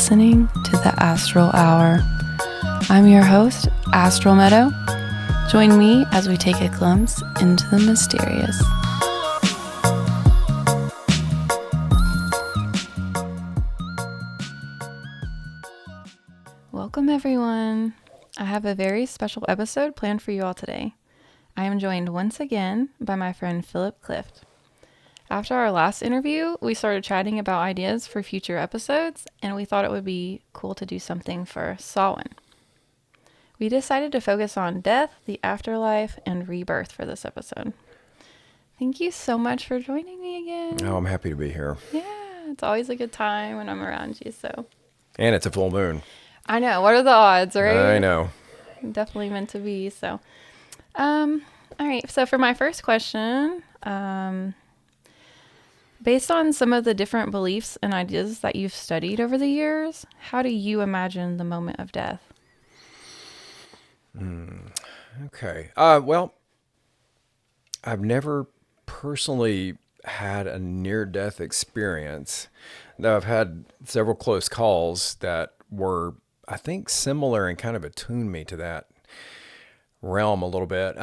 listening to the Astral Hour. I'm your host, Astral Meadow. Join me as we take a glimpse into the mysterious. Welcome, everyone. I have a very special episode planned for you all today. I am joined once again by my friend Philip Clift. After our last interview, we started chatting about ideas for future episodes, and we thought it would be cool to do something for Samhain. We decided to focus on death, the afterlife, and rebirth for this episode. Thank you so much for joining me again. Oh, I'm happy to be here. Yeah, it's always a good time when I'm around you, so. And it's a full moon. I know. What are the odds, right? I know. Definitely meant to be, so. All right, so for my first question, based on some of the different beliefs and ideas that you've studied over the years, how do you imagine the moment of death? Okay. Well, I've never personally had a near-death experience, though I've had several close calls that were, I think, similar and kind of attuned me to that realm a little bit.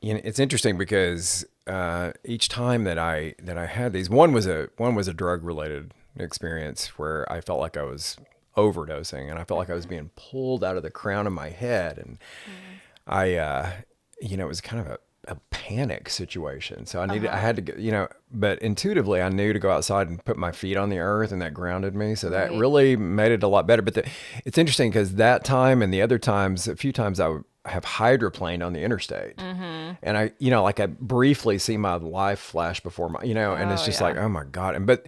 It's interesting because each time that I had these, one was a drug related experience where I felt like I was overdosing and I felt like I was being pulled out of the crown of my head, and it was kind of a panic situation. So I had to go, but intuitively I knew to go outside and put my feet on the earth, and that grounded me. So that really made it a lot better. But it's interesting because that time and the other times, a few times I have hydroplaned on the interstate, and I briefly see my life flash before my, and it's just like, oh my God. But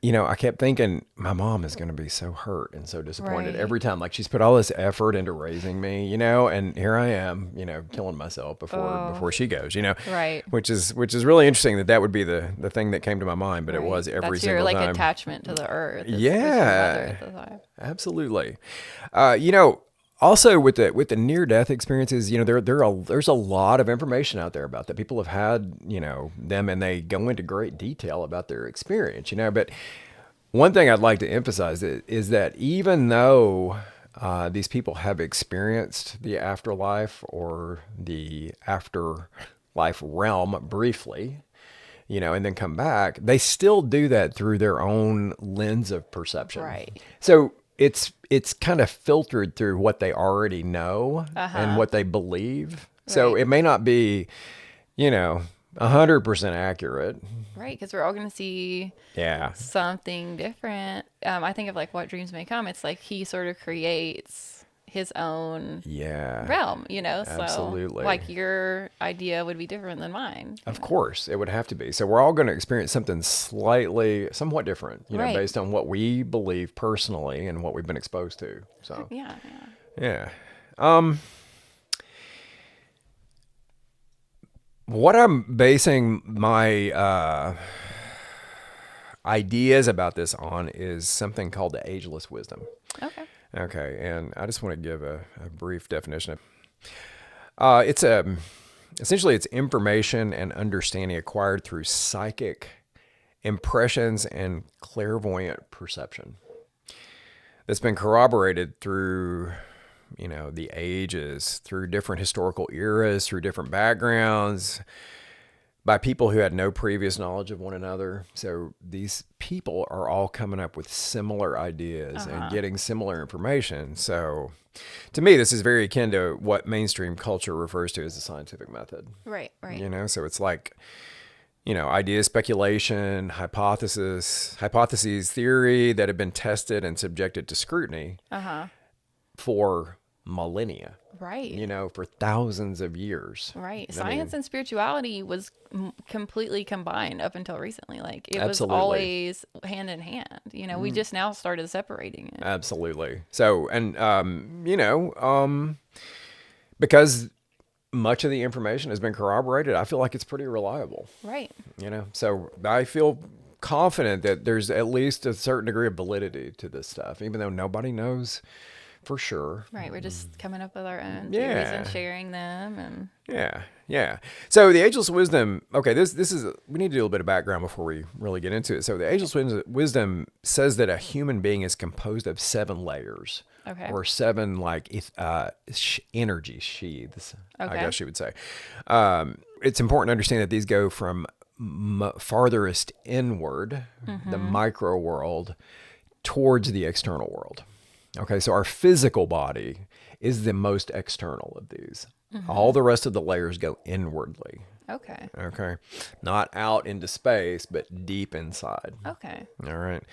I kept thinking my mom is going to be so hurt and so disappointed every time. Like, she's put all this effort into raising me, and here I am, killing myself before she goes, Right. Which is really interesting that would be the thing that came to my mind, but it was every single time. That's your attachment to the earth. Yeah, absolutely. Also with the near-death experiences, there's a lot of information out there about that. People have had, them, and they go into great detail about their experience, But one thing I'd like to emphasize is that even though these people have experienced the afterlife or the afterlife realm briefly, and then come back, they still do that through their own lens of perception. Right. So it's kind of filtered through what they already know and what they believe. So it may not be, 100% accurate. Right, because we're all going to see something different. I think of like What Dreams May Come. It's like he sort of creates his own realm, Absolutely. So like your idea would be different than mine. Of course, it would have to be. So we're all going to experience something somewhat different, based on what we believe personally and what we've been exposed to. So yeah. What I'm basing my ideas about this on is something called the Ageless Wisdom. Okay, and I just want to give a brief definition. Essentially it's information and understanding acquired through psychic impressions and clairvoyant perception that's been corroborated through, the ages, through different historical eras, through different backgrounds, by people who had no previous knowledge of one another. So these people are all coming up with similar ideas and getting similar information. So to me, this is very akin to what mainstream culture refers to as the scientific method. Right. So it's like, idea speculation, hypotheses, theory that have been tested and subjected to scrutiny for millennia. Right. For thousands of years. Right. Science and spirituality was completely combined up until recently. Like it was Absolutely. always hand in hand. We just now started separating it. Absolutely. So, and, because much of the information has been corroborated, I feel like it's pretty reliable. Right. So I feel confident that there's at least a certain degree of validity to this stuff, even though nobody knows for sure. Right. We're just coming up with our own theories and Yeah. sharing them. And Yeah. So the Ageless Wisdom, okay, this is, we need to do a little bit of background before we really get into it. So the Ageless Wisdom says that a human being is composed of 7 layers. Okay. Or 7 like energy sheaths, I guess you would say. It's important to understand that these go from farthest inward, the micro world, towards the external world. Okay, so our physical body is the most external of these. All the rest of the layers go inwardly. Okay. Okay, not out into space, but deep inside. Okay. All right.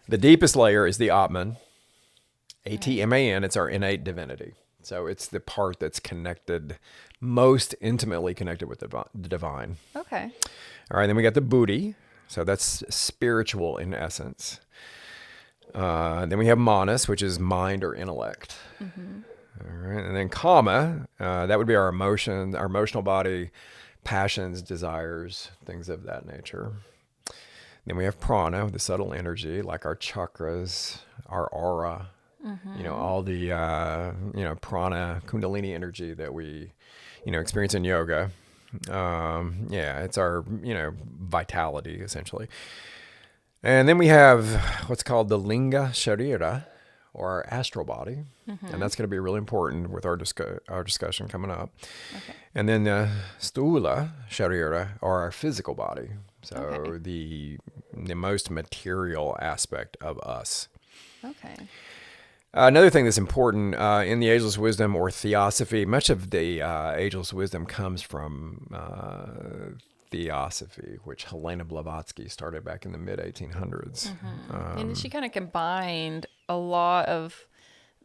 The deepest layer is the Atman, Atman. It's our innate divinity. So it's the part that's connected, most intimately connected with the divine. Okay. All right, then we got the Buddhi. So that's spiritual in essence. Then we have Manas, which is mind or intellect. All right, and then Kama, that would be our emotion, our emotional body, passions, desires, things of that nature. Then we have Prana, the subtle energy, like our chakras, our aura, all the, Prana, Kundalini energy that we, experience in yoga. It's our, vitality, essentially. And then we have what's called the Linga Sharira, or our astral body. And that's going to be really important with our discussion coming up. Okay. And then the Stula Sharira, or our physical body. So the most material aspect of us. Okay. Another thing that's important in the Ageless Wisdom or Theosophy, much of the Ageless Wisdom comes from Theosophy, which Helena Blavatsky started back in the mid-1800s. And she kind of combined a lot of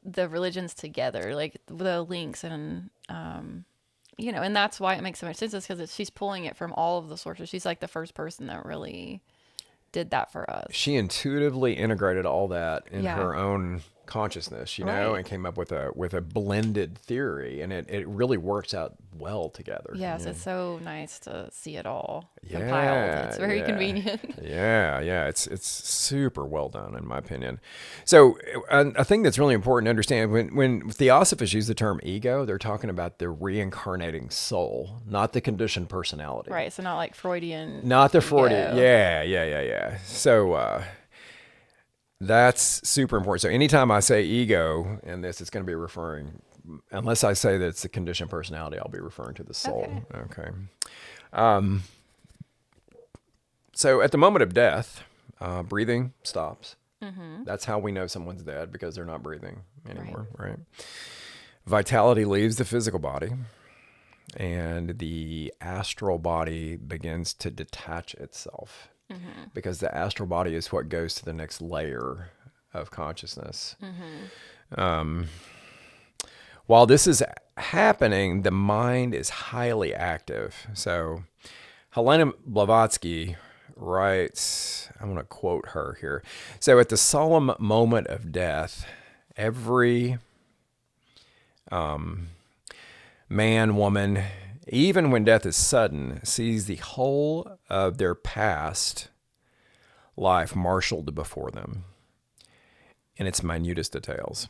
the religions together, like the links and, and that's why it makes so much sense, is because she's pulling it from all of the sources. She's like the first person that really did that for us. She intuitively integrated all that in Yeah. her own consciousness, and came up with a blended theory, and it really works out well together. Yes, it's so nice to see it all Yeah, compiled. It's very convenient. It's super well done in my opinion. So a thing that's really important to understand, when Theosophists use the term ego, they're talking about the reincarnating soul, not the conditioned personality. Right, so not like Freudian. Not the ego. Freudian. Yeah. So that's super important. So anytime I say ego in this, it's going to be referring, unless I say that it's the conditioned personality, I'll be referring to the soul. Okay. So at the moment of death, breathing stops. That's how we know someone's dead, because they're not breathing anymore, right? Vitality leaves the physical body, and the astral body begins to detach itself. Because the astral body is what goes to the next layer of consciousness. While this is happening, the mind is highly active. So Helena Blavatsky writes, I'm going to quote her here. So at the solemn moment of death, every man, woman, even when death is sudden, sees the whole of their past life marshaled before them in its minutest details.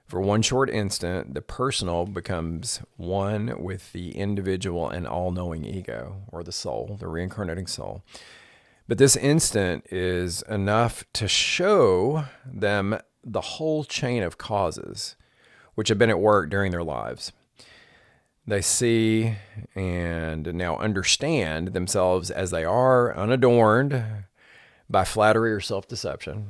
For one short instant, the personal becomes one with the individual and all-knowing ego, or the soul, the reincarnating soul. But this instant is enough to show them the whole chain of causes which have been at work during their lives. They see and now understand themselves as they are, unadorned by flattery or self-deception.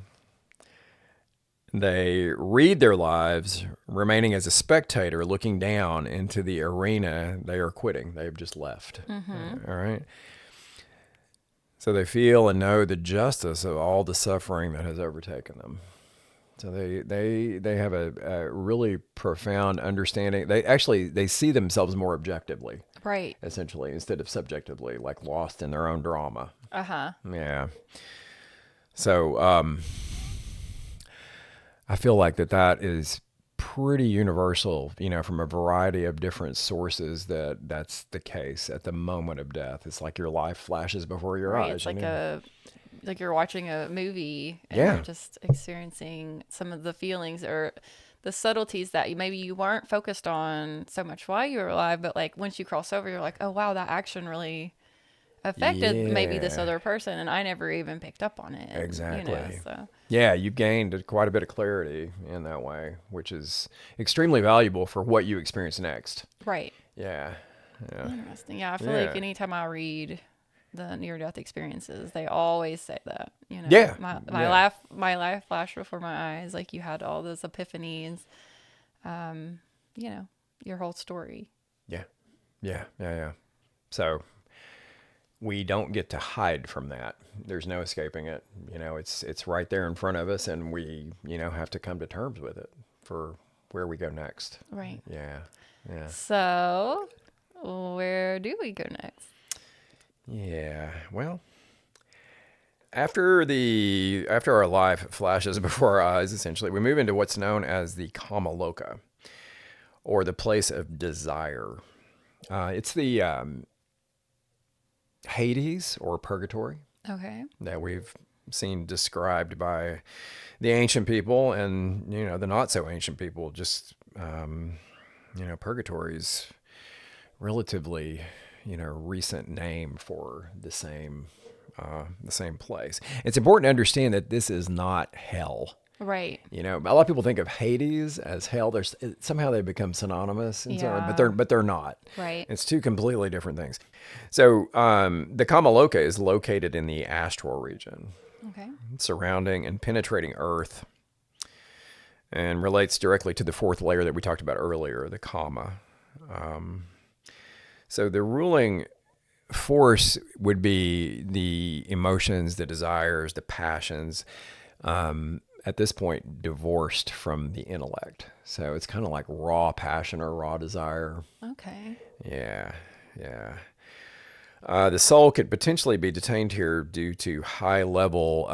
They read their lives remaining as a spectator, looking down into the arena they are quitting. They've just left. All right. So they feel and know the justice of all the suffering that has overtaken them. So they have a really profound understanding. They see themselves more objectively, Right. essentially, instead of subjectively, like lost in their own drama. Yeah. So I feel like that is pretty universal, from a variety of different sources, that's the case at the moment of death. It's like your life flashes before your eyes. It's like a like you're watching a movie and Yeah. you're just experiencing some of the feelings or the subtleties that maybe you weren't focused on so much while you were alive, but like once you cross over, you're like, oh wow, that action really affected maybe this Yeah. other person, and I never even picked up on it. Exactly. So Yeah, you've gained quite a bit of clarity in that way, which is extremely valuable for what you experience next. right. Yeah. Yeah. Interesting. Yeah, I feel like Yeah. anytime I read the near death experiences, they always say that. Yeah. My Yeah. life flashed before my eyes. Like you had all those epiphanies. Um, you know, your whole story. Yeah. Yeah. Yeah. Yeah. So we don't get to hide from that. There's no escaping it. It's right there in front of us, and we, have to come to terms with it for where we go next. Right. Yeah. Yeah. So, where do we go next? Yeah. Well, after our life flashes before our eyes, essentially, we move into what's known as the Kama Loka, or the place of desire. It's the Hades or purgatory Okay. that we've seen described by the ancient people and the not so ancient people. Just purgatory's relatively recent name for the same place. It's important to understand that this is not hell. Right. A lot of people think of Hades as hell. Somehow they become synonymous, Yeah. but they're not. Right. It's two completely different things. So the Kamaloka is located in the astral region, Okay. surrounding and penetrating Earth, and relates directly to the fourth layer that we talked about earlier, the Kama. So the ruling force would be the emotions, the desires, the passions. At this point, divorced from the intellect. So it's kind of like raw passion or raw desire. Okay. Yeah, yeah. The soul could potentially be detained here due to high level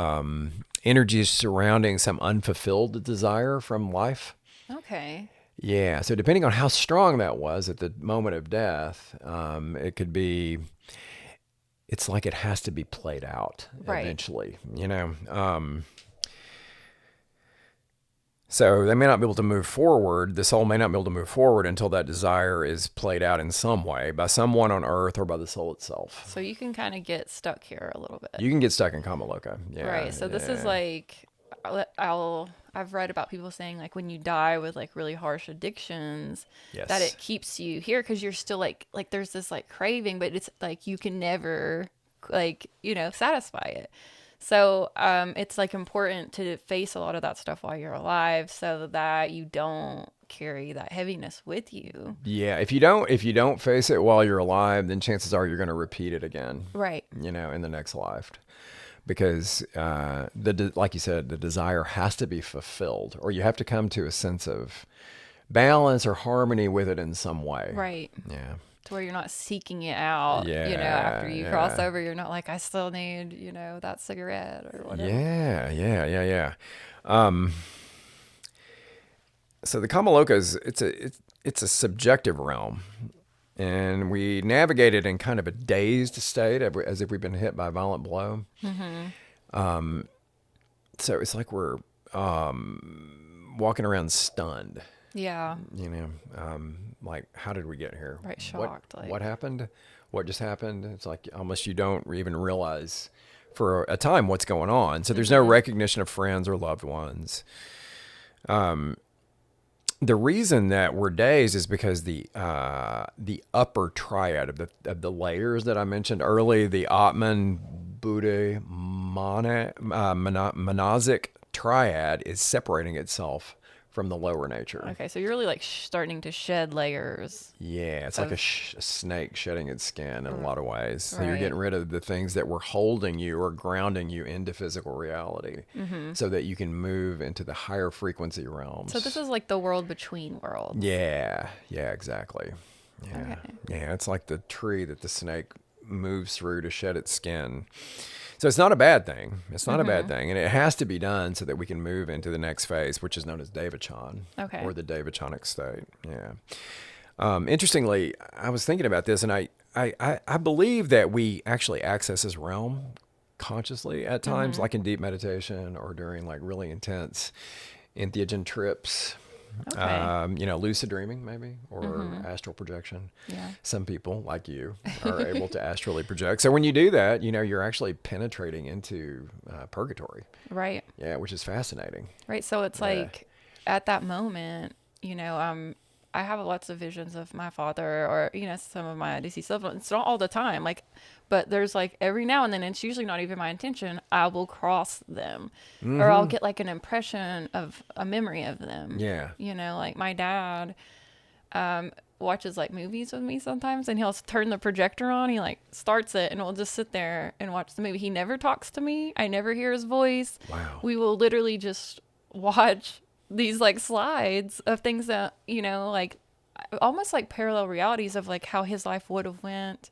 energies surrounding some unfulfilled desire from life. Okay. Yeah, so depending on how strong that was at the moment of death, it could be, it's like it has to be played out Right. eventually, So they may not be able to move forward. The soul may not be able to move forward until that desire is played out in some way by someone on earth or by the soul itself. So you can kind of get stuck here a little bit. You can get stuck in Kamaloka. Yeah. Right. So this is like I've read about people saying like when you die with like really harsh addictions, Yes. that it keeps you here because you're still like there's this like craving, but it's like you can never like satisfy it. So it's like important to face a lot of that stuff while you're alive, so that you don't carry that heaviness with you. Yeah. If you don't face it while you're alive, then chances are you're going to repeat it again. Right. In the next life. Because like you said, the desire has to be fulfilled, or you have to come to a sense of balance or harmony with it in some way. Right. Yeah. To where you're not seeking it out. Yeah, After you cross yeah. over, you're not like I still need that cigarette or whatever. Yeah. So the Kamaloka it's a subjective realm, and we navigate it in kind of a dazed state, as if we've been hit by a violent blow. Mm-hmm. So it's like we're walking around stunned. Yeah. Like, how did we get here? Right, shocked. What happened? What just happened? It's like almost you don't even realize for a time what's going on. So there's no recognition of friends or loved ones. The reason that we're dazed is because the upper triad of the layers that I mentioned early, the Atman, Buddha, Monazic triad, is separating itself from the lower nature. Okay, so you're really like starting to shed layers. Yeah, it's like a snake shedding its skin in a lot of ways. So you're Right. getting rid of the things that were holding you or grounding you into physical reality, so that you can move into the higher frequency realms. So this is like the world between worlds. Yeah, exactly. Yeah, Okay. yeah, it's like the tree that the snake moves through to shed its skin. So it's not a bad thing. It's not a bad thing, and it has to be done so that we can move into the next phase, which is known as Devachan, Okay. or the Devachanic state. Yeah. Interestingly, I was thinking about this, and I believe that we actually access this realm consciously at times, like in deep meditation or during like really intense entheogen trips. Okay. Lucid dreaming maybe, or astral projection. Yeah. Some people like you are able to astrally project. So when you do that, you're actually penetrating into purgatory. Right. Yeah, which is fascinating. Right. So it's Yeah. like at that moment, I have lots of visions of my father or, some of my deceased loved ones. It's not all the time. Like, but there's like every now and then, and it's usually not even my intention, I will cross them or I'll get like an impression of a memory of them. Yeah. Like my dad watches like movies with me sometimes and he'll turn the projector on. He like starts it and we'll just sit there and watch the movie. He never talks to me. I never hear his voice. Wow. We will literally just watch these like slides of things that, like almost like parallel realities of like how his life would have went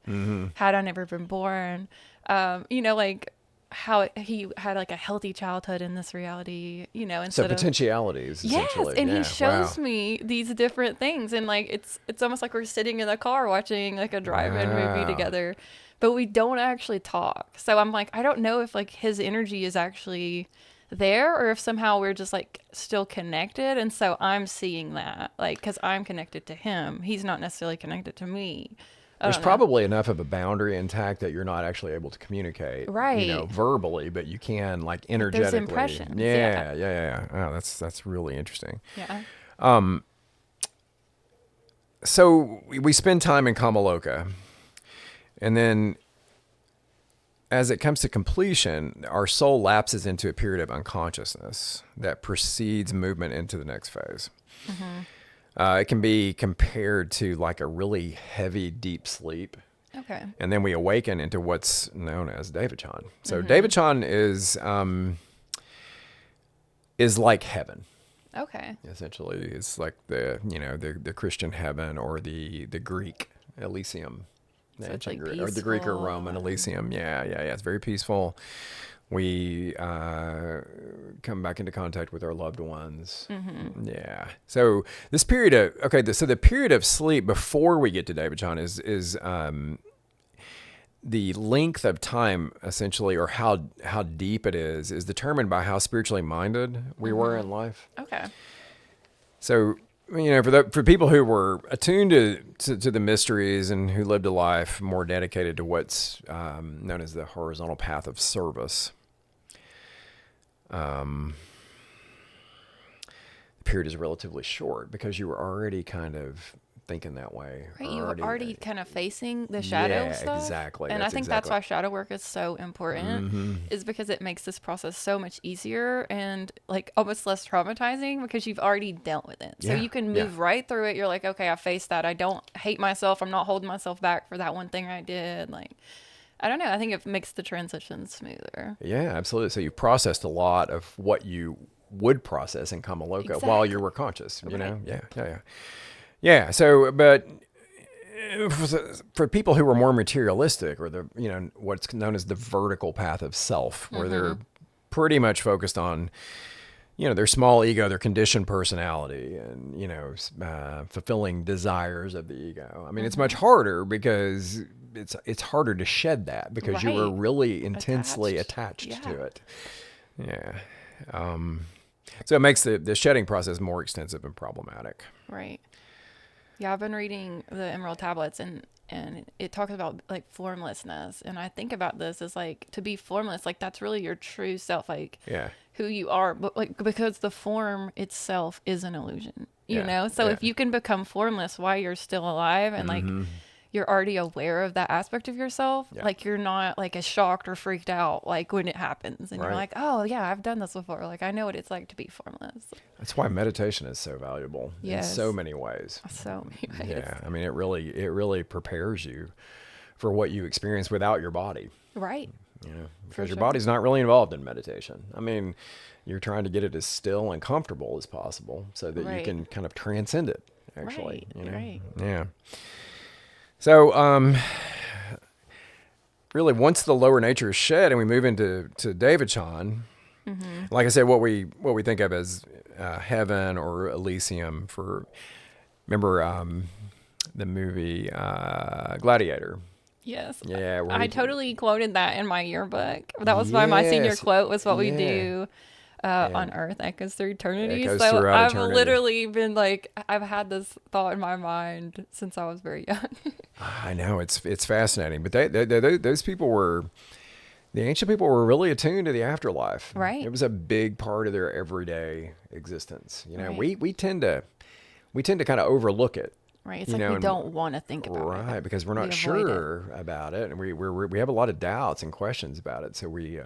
had I never been born. Like how he had like a healthy childhood in this reality, So instead of potentialities, yes, essentially. and Yeah. he shows Wow. me these different things, and like it's almost like we're sitting in the car watching like a drive-in movie Wow. together, but we don't actually talk. So I'm like, I don't know if like his energy is actually there or if somehow we're just like still connected, and so I'm seeing that like because I'm connected to him, he's not necessarily connected to me. I There's don't know. probably enough of a boundary intact that you're not actually able to communicate, Right. verbally, but you can like Like there's energetically. impressions. Yeah. Yeah. Oh, that's really interesting. Yeah. So we spend time in Kamaloka, and then as it comes to completion, our soul lapses into a period of unconsciousness that precedes movement into the next phase. It can be compared to like a really heavy, deep sleep. Okay. And then we awaken into what's known as Devachan. So Devachan is like heaven. Okay. Essentially, it's like the Christian heaven or the Greek Elysium, So it's like or the Greek or peaceful Roman and Elysium. Yeah. It's very peaceful. We come back into contact with our loved ones. Yeah. So this period of so the period of sleep before we get to Devachan is the length of time essentially, or how deep it is determined by how spiritually minded we were in life. okay. So, for people who were attuned to the mysteries and who lived a life more dedicated to what's known as the horizontal path of service, the period is relatively short because you were already kind of thinking that way. Right, you were already kind of facing the shadow Yeah, stuff. exactly. And I think that's why shadow work is so important, is because it makes this process so much easier and like almost less traumatizing because you've already dealt with it. So Yeah, you can yeah. move right through it. You're like, okay, I faced that. I don't hate myself. I'm not holding myself back for that one thing I did. Like, I don't know. I think it makes the transition smoother. Yeah, absolutely. So you processed a lot of what you would process in Kamaloka while you were conscious, Right. Yeah. Yeah. So, but for people who were more materialistic, or what's known as the vertical path of self, where they're pretty much focused on, their small ego, their conditioned personality, and, fulfilling desires of the ego. I mean, it's much harder because it's harder to shed that because you were Right. really intensely attached Yeah. to it. Yeah. So it makes the shedding process more extensive and problematic. Right. Yeah, I've been reading the Emerald Tablets and it talks about like formlessness, and I think about this as like to be formless, like that's really your true self, like Yeah. who you are, but like because the form itself is an illusion, So Yeah. if you can become formless while you're still alive and like you're already aware of that aspect of yourself, Yeah. like you're not like as shocked or freaked out like when it happens and you're Right. like, oh yeah, I've done this before, like I know what it's like to be formless. That's why meditation is so valuable in Yes. so many ways. So many ways. Yeah. I mean, it really prepares you for what you experience without your body, Right. because your sure. body's not really involved in meditation. I mean, you're trying to get it as still and comfortable as possible so that you Right. can kind of transcend it, actually. Right. Yeah. So, really, once the lower nature is shed and we move into Devachan, like I said, what we think of as heaven or Elysium. Remember the movie Gladiator? Yes. Yeah, where I he, totally quoted that in my yearbook. That was my senior yes, quote was what we yeah, do on and Earth echoes through eternity. echoes So throughout I've eternity. literally been like, I've had this thought in my mind since I was very young. I know it's fascinating, but those people were the ancient people were really attuned to the afterlife. Right. It was a big part of their everyday existence. You know, Right. we tend to kind of overlook it. Right. It's You like know, we and don't want to think about it. right because we're We not avoid it. sure about it, and we have a lot of doubts and questions about it. So we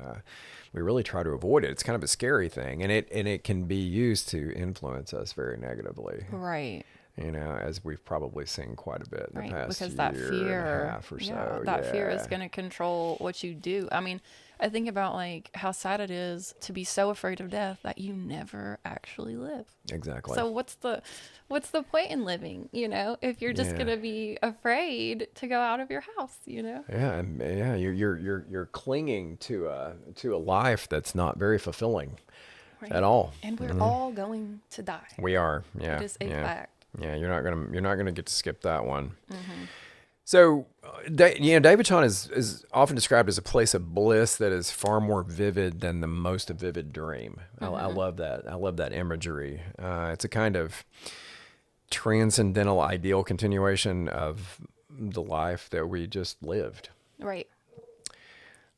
really try to avoid it. It's kind of a scary thing, and it can be used to influence us very negatively. Right. You know, as we've probably seen quite a bit in the Right, past because that year and a fear, half or yeah, so. that fear is Yeah, going to control what you do. I mean, I think about like how sad it is to be so afraid of death that you never actually live. exactly. So what's the point in living, if you're just Yeah. going to be afraid to go out of your house, Yeah, and yeah, you're clinging to a life that's not very fulfilling at Right. all. And we're all going to die. We are, It yeah, is a yeah, fact. yeah. You're not gonna get to skip that one. Mm-hmm. So, David Chan is often described as a place of bliss that is far more vivid than the most vivid dream. I Mm-hmm. love that. I love that imagery. It's a kind of transcendental ideal continuation of the life that we just lived. Right.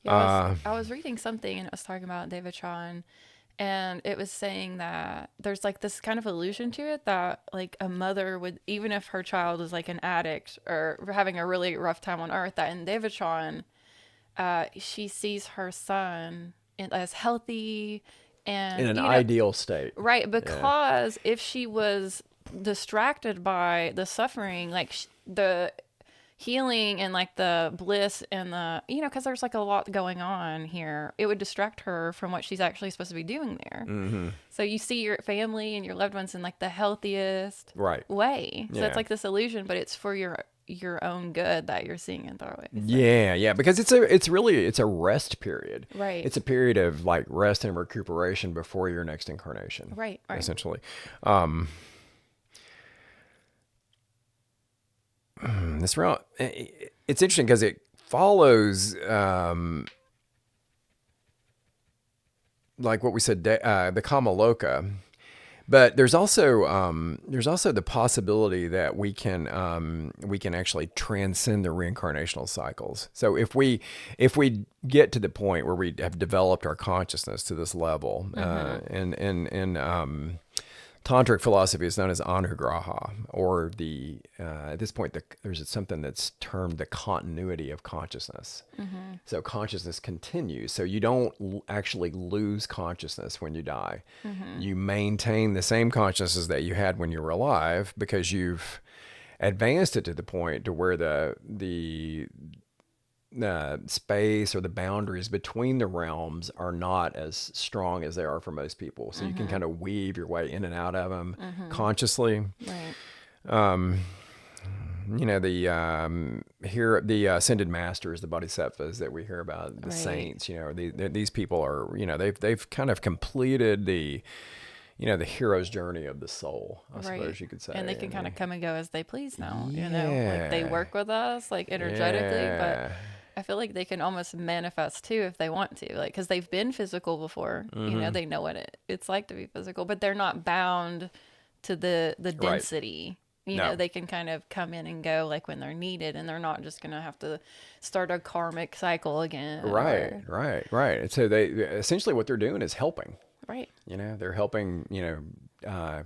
Yeah, Uh, I was reading something and it was talking about David Shawn, and it was saying that there's like this kind of illusion to it that like a mother would, even if her child is like an addict or having a really rough time on earth, that in David Shawn, she sees her son as healthy in and an ideal state. right, Yeah. because if she was distracted by the suffering, like the healing and like the bliss and because there's like a lot going on here, it would distract her from what she's actually supposed to be doing there. Mm-hmm. So you see your family and your loved ones in like the healthiest Right. way. So it's Yeah. like this illusion, but it's for your own good that you're seeing it that way. So, Yeah, yeah, because it's a rest period. right, It's a period of like rest and recuperation before your next incarnation, right. essentially. Um, this route, it's interesting because it follows like what we said, the Kamaloka. But there's also the possibility that we can actually transcend the reincarnational cycles. So if we get to the point where we have developed our consciousness to this level, Mm-hmm. in tantric philosophy is known as anugraha, or at this point there's something that's termed the continuity of consciousness. Mm-hmm. So consciousness continues. So you don't actually lose consciousness when you die. Mm-hmm. You maintain the same consciousness that you had when you were alive because you've advanced it to the point to where the space or the boundaries between the realms are not as strong as they are for most people. So you can Mm-hmm. kind of weave your way in and out of them Mm-hmm. consciously. Right. Um, the ascended masters, the bodhisattvas that we hear about, the Right. saints. These people are, they've kind of completed the hero's journey of the soul, I Right. suppose you could say. And they can kind of come and go as they please now, like they Yeah, work with us like energetically, but yeah. I feel like they can almost manifest too if they want to, like because they've been physical before, Mm-hmm. they know what it's like to be physical, but they're not bound to the Right. density. No. They can kind of come in and go like when they're needed, and they're not just gonna have to start a karmic cycle again Right. or Right. Right. And so they essentially what they're doing is helping. right, They're helping.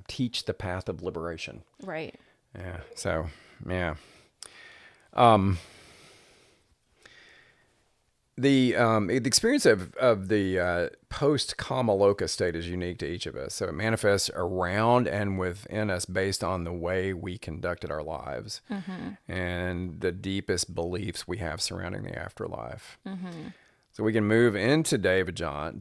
Teach the path of liberation. right, Yeah. So yeah. Um, the experience of the post Kamaloka state is unique to each of us. So it manifests around and within us based on the way we conducted our lives mm-hmm, and the deepest beliefs we have surrounding the afterlife. mm-hmm, So we can move into David Chan,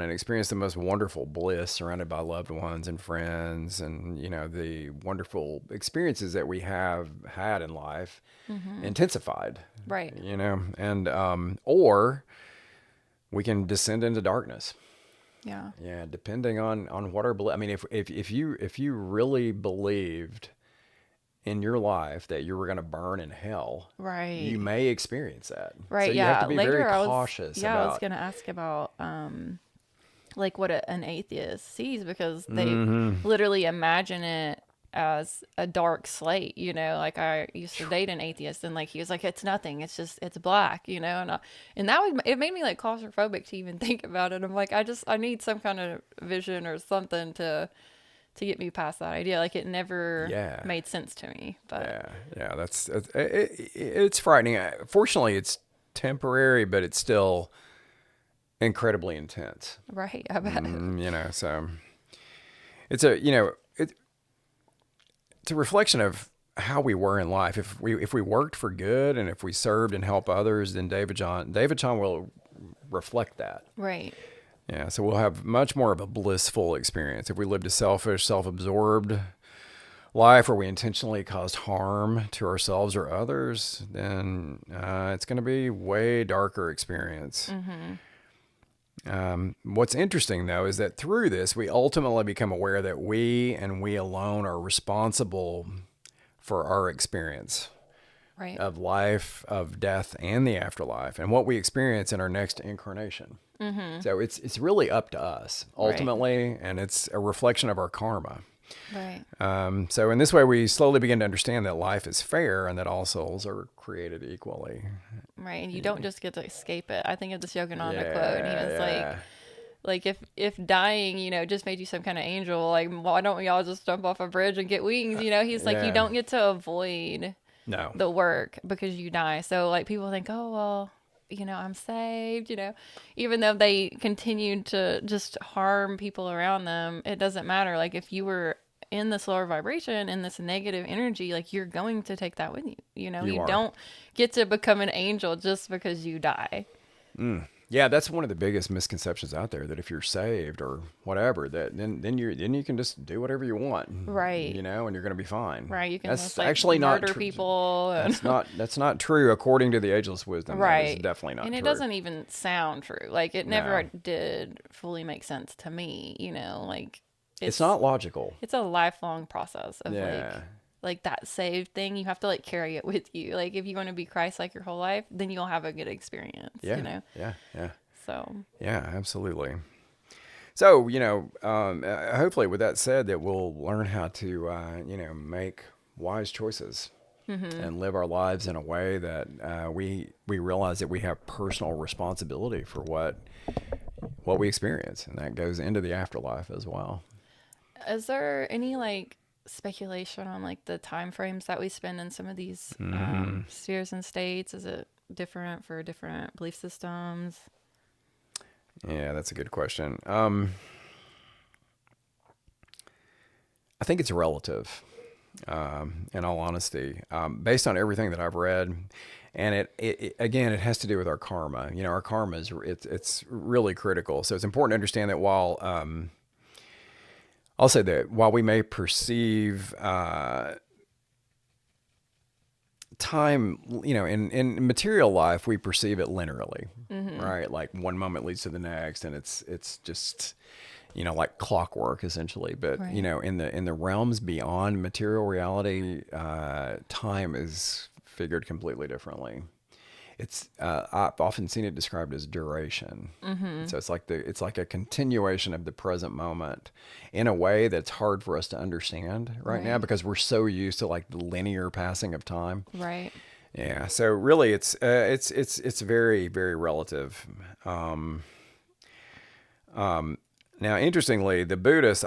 and experience the most wonderful bliss surrounded by loved ones and friends, and the wonderful experiences that we have had in life mm-hmm, intensified. right, And or we can descend into darkness. yeah, Yeah, depending on what our I mean, if you really believed in your life that you were going to burn in hell, Right. you may experience that. So Right. you have Yeah. to be very Later, cautious I was about. gonna ask about like what an atheist sees, because they Mm-hmm. literally imagine it as a dark slate, you know. Like, I used to date an atheist, and like he was like, it's nothing, it's just, it's black, you know. And that would, it made me like claustrophobic to even think about it. I'm like, I need some kind of vision or something to get me past that idea. Like, it never Yeah. made sense to me. But Yeah. It's frightening. Fortunately, it's temporary, but it's still incredibly intense. right, I bet. So it's a you know it's a reflection of how we were in life. If we worked for good and if we served and helped others, then David John will reflect that. Right. Yeah, so we'll have much more of a blissful experience. If we lived a selfish, self-absorbed life where we intentionally caused harm to ourselves or others, then it's going to be way darker experience. What's interesting, though, is that through this, we ultimately become aware that we and we alone are responsible for our experience Right. of life, of death, and the afterlife, and what we experience in our next incarnation. So it's really up to us Right. ultimately, and it's a reflection of our karma. Right. So in this way, we slowly begin to understand that life is fair and that all souls are created equally. Right. And you don't just get to escape it. I think of this Yogananda quote, and he Yeah, was yeah. like if dying, you know, just made you some kind of angel, like, why don't we all just jump off a bridge and get wings? You know, he's like, you Yeah. don't get to avoid No. the work because you die. So like, people think, oh well, you know, I'm saved, you know, even though they continued to just harm people around them, it doesn't matter. Like, if you were in this lower vibration, in this negative energy, like, you're going to take that with you. You know, You you are. don't get to become an angel just because you die. Yeah, that's one of the biggest misconceptions out there, that if you're saved or whatever, that then you can just do whatever you want, Right. and you're going to be fine. Right. You can That's just like actually not murder true. people and That's not true according to the Ageless Wisdom. That is right. definitely not And it true. doesn't even sound true. Like, it never No, did fully make sense to me, you know, like, it's it's not logical. it's a lifelong process of Yeah, like that saved thing. You have to like carry it with you. Like, if you want to be Christ like your whole life, then you'll have a good experience, you yeah, know. yeah, yeah, So, yeah, absolutely. So, hopefully, with that said, that we'll learn how to, make wise choices and live our lives in a way that we realize that we have personal responsibility for what we experience, and that goes into the afterlife as well. is there any like speculation on like the time frames that we spend in some of these spheres and states? Is it different for different belief systems? Yeah, that's a good question. I think it's relative. In all honesty, based on everything that I've read, and it again, it has to do with our karma. Our karma it's really critical. So it's important to understand that I'll say that while we may perceive time, in material life, we perceive it linearly, right? Like one moment leads to the next, and it's just like clockwork essentially. But Right. in the realms beyond material reality, time is figured completely differently. I've often seen it described as duration. So it's like a continuation of the present moment in a way that's hard for us to understand right now Right. because we're so used to like the linear passing of time. Right. Yeah. So really, it's very very relative. Now, interestingly, the Buddhist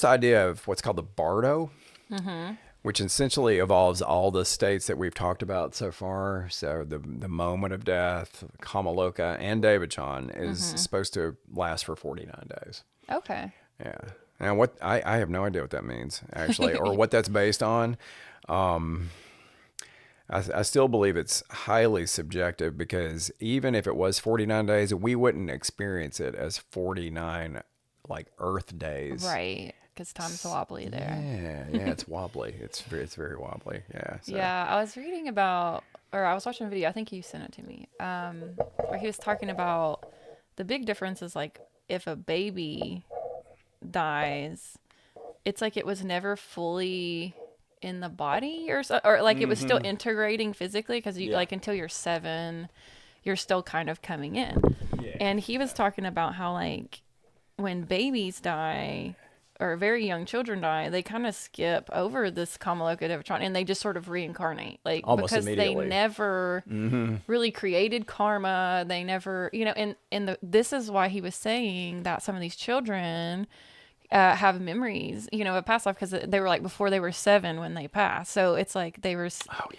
idea of what's called the bardo, which essentially involves all the states that we've talked about so far. So the moment of death, Kamaloka, and Devachan is supposed to last for 49 days. Okay. Yeah. Now, I have no idea what that means actually, or what that's based on. I still believe it's highly subjective because even if it was 49 days, we wouldn't experience it as 49 like Earth days. Right. Because time's wobbly there. Yeah, it's wobbly. It's very wobbly. Yeah. So Yeah, I was reading about, or I was watching a video. I think you sent it to me, where he was talking about the big difference is like if a baby dies, it's like it was never fully in the body or so, or like it was still Mm-hmm. integrating physically because you Yeah. like until you're 7, you're still kind of coming in. Yeah. And he was Yeah. talking about how like when babies die or very young children die, they kind of skip over this Kamaloka Devachan and they just sort of reincarnate, like Almost because they immediately. never Mm-hmm. really created karma. They never, this is why he was saying that some of these children have memories, of past life because they were like before they were 7 when they passed. So it's like Oh yeah,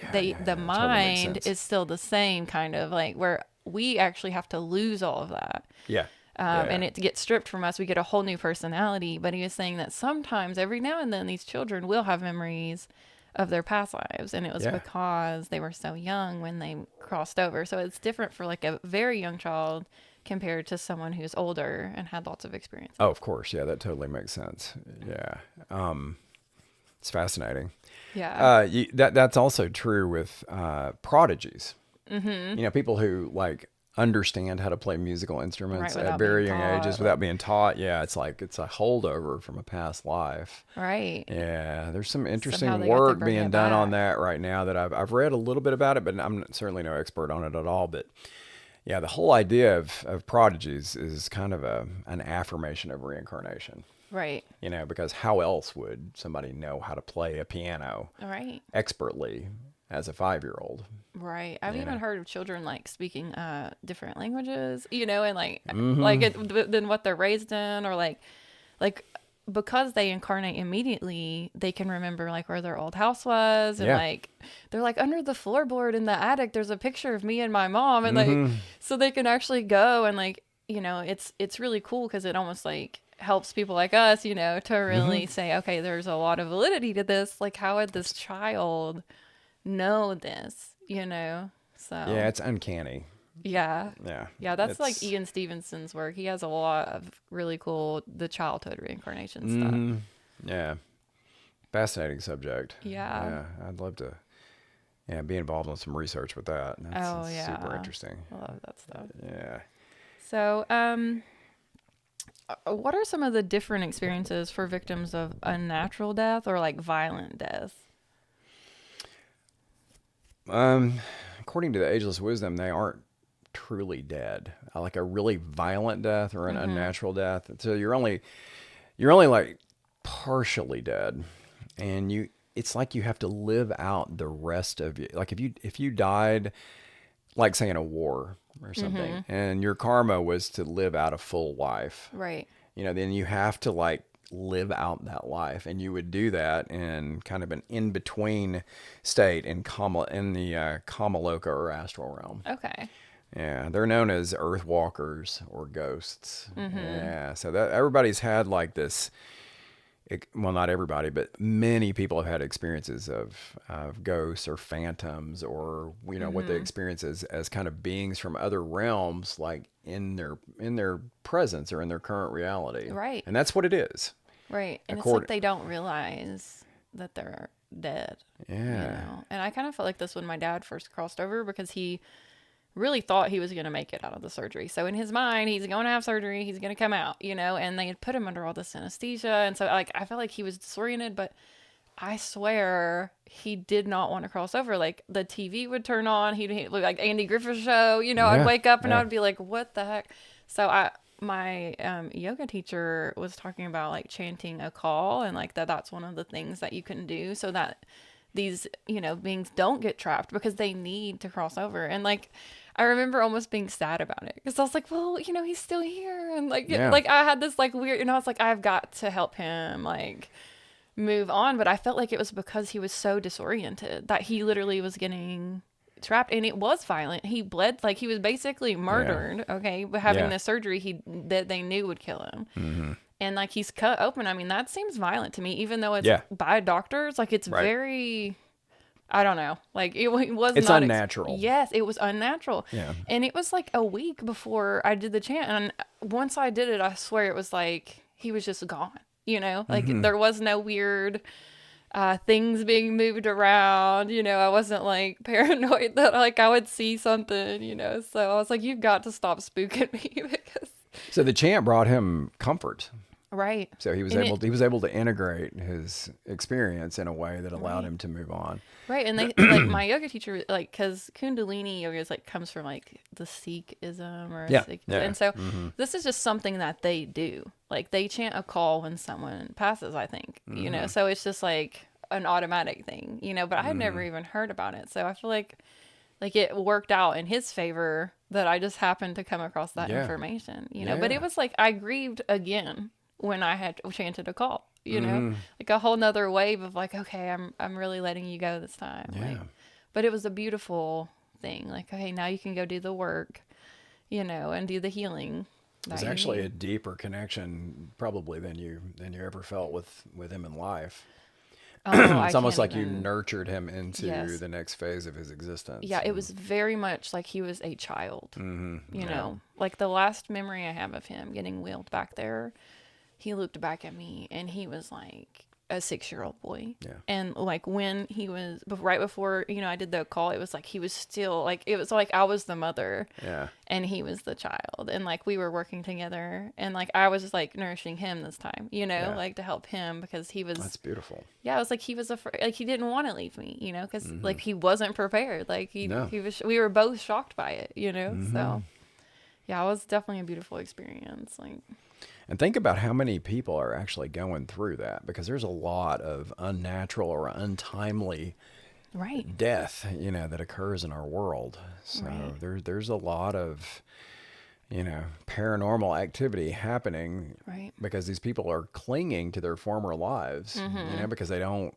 yeah, the yeah. It totally makes mind sense. is still the same kind of like where we actually have to lose all of that. Yeah. Yeah. And it gets stripped from us. We get a whole new personality. But he was saying that sometimes, every now and then, these children will have memories of their past lives. And it was Yeah. because they were so young when they crossed over. So it's different for like a very young child compared to someone who's older and had lots of experiences. Oh, of course. Yeah, that totally makes sense. Yeah. It's fascinating. Yeah. That's also true with prodigies. Mm-hmm. People who like understand how to play musical Right. instruments at Without being very young ages taught. without being taught. Yeah, it's like it's a holdover from a past life. Right. Yeah, there's some Somehow interesting they got to work bring being it done on back. that right now that I've read a little bit about it, but I'm certainly no expert on it at all. But yeah, the whole idea of prodigies is kind of an affirmation of reincarnation. Right. Because how else would somebody know how to play a piano Right. expertly as a 5-year-old? Right. I've Yeah. even heard of children like speaking different languages, and like Mm-hmm. than what they're raised in, or like because they incarnate immediately, they can remember like where their old house was, and Yeah. like they're like under the floorboard in the attic there's a picture of me and my mom, and like Mm-hmm. so they can actually go and like, it's really cool because it almost like helps people like us, to Mm-hmm. really say, okay, there's a lot of validity to this. Like, how would this child know this, Yeah, So, it's uncanny. yeah. Yeah. Yeah, that's like It's Ian Stevenson's work. He has a lot of really cool the childhood reincarnation stuff. mm-hmm. Yeah. Fascinating subject. Yeah. Yeah. I'd love to be involved in some research with that. Oh, That's super yeah. interesting. I love that stuff. Yeah. So, what are some of the different experiences for victims of unnatural death or like violent death? Um, According to the Ageless Wisdom, they aren't truly dead. Like a really violent death or an Mm-hmm. unnatural death. So you're only like partially dead, and it's like you have to live out the rest of you. Like if you died, like say in a war or something, Mm-hmm. and your karma was to live out a full life, Right. then you have to like live out that life, and you would do that in kind of an in between state in the Kamaloka or astral realm. Okay. Yeah, they're known as earth walkers or ghosts. Mm-hmm. Yeah, so that everybody's had like this. Well, not everybody, but many people have had experiences of ghosts or phantoms, or what they Mm-hmm. experience as kind of beings from other realms, like in their presence or in their current reality, Right. and that's what it is. Right. And it's like According, they don't realize that they're dead, yeah, And I kind of felt like this when my dad first crossed over because he really thought he was going to make it out of the surgery. So in his mind, he's going to have surgery, he's going to come out, and they had put him under all this anesthesia. And so like I felt like he was disoriented, but I swear he did not want to cross over. Like the TV would turn on, he'd look like Andy Griffith show, I'd yeah, wake up and I yeah. would be like, what the heck? So my yoga teacher was talking about like chanting a call, and like that's one of the things that you can do so that these beings don't get trapped because they need to cross over. And like I remember almost being sad about it because I was like, well, he's still here, and Yeah. like I had this like weird, I was like, I've got to help him like move on. But I felt like it was because he was so disoriented that he literally was getting trapped, and it was violent. He bled, like he was basically Yeah. murdered, okay, but having Yeah. this surgery that they knew would kill him. Mm-hmm. And like he's cut open. I mean, that seems violent to me, even though it's Yeah. by doctors. Like it's Right. very, I don't know. Like it was It's not. unnatural. Yes, it was unnatural. Yeah. And it was like a week before I did the chant. And once I did it, I swear it was like he was just gone. Like Mm-hmm. there was no weird things being moved around. I wasn't like paranoid that like I would see something. So I was like, you've got to stop spooking me because So the chant brought him comfort. Right. So he was And he was able to integrate his experience in a way that allowed him to move on. right. And they, like, my yoga teacher, like, because Kundalini yoga is, like, comes from, like, the Sikhism or Yeah. Sikh. Yeah. And so this is just something that they do. Like, they chant a call when someone passes, I think, you know? So it's just, like, an automatic thing, you know? But I had never even heard about it. So I feel like it worked out in his favor that I just happened to come across that Yeah. information, you know? But Yeah. it was like I grieved again when I had chanted a call, you know? Like a whole nother wave of like, okay, I'm really letting you go this time. Yeah. Like, but it was a beautiful thing. Like, okay, now you can go do the work, you know, and do the healing. It's actually a deeper connection probably than you ever felt with him in life. Oh, It's I almost can't like you even. nurtured him into Yes. the next phase of his existence. Yeah, it was very much like he was a child. You Yeah. know, like the last memory I have of him getting wheeled back there, he looked back at me and he was like a 6-year-old boy. Yeah. And like when he was right before, you know, I did the call, it was like he was still like, it was like I was the mother Yeah. and he was the child. And like we were working together and like I was just like nourishing him this time, you know, Yeah. like to help him because he was, That's beautiful. yeah, it was like he was afraid, like he didn't want to leave me, you know, because like he wasn't prepared. Like No. he was, we were both shocked by it, you know, so yeah, it was definitely a beautiful experience. Like, And think about how many people are actually going through that, because there's a lot of unnatural or untimely right. death, you know, that occurs in our world. So Right. there's a lot of, you know, paranormal activity happening Right. because these people are clinging to their former lives, you know, because they don't,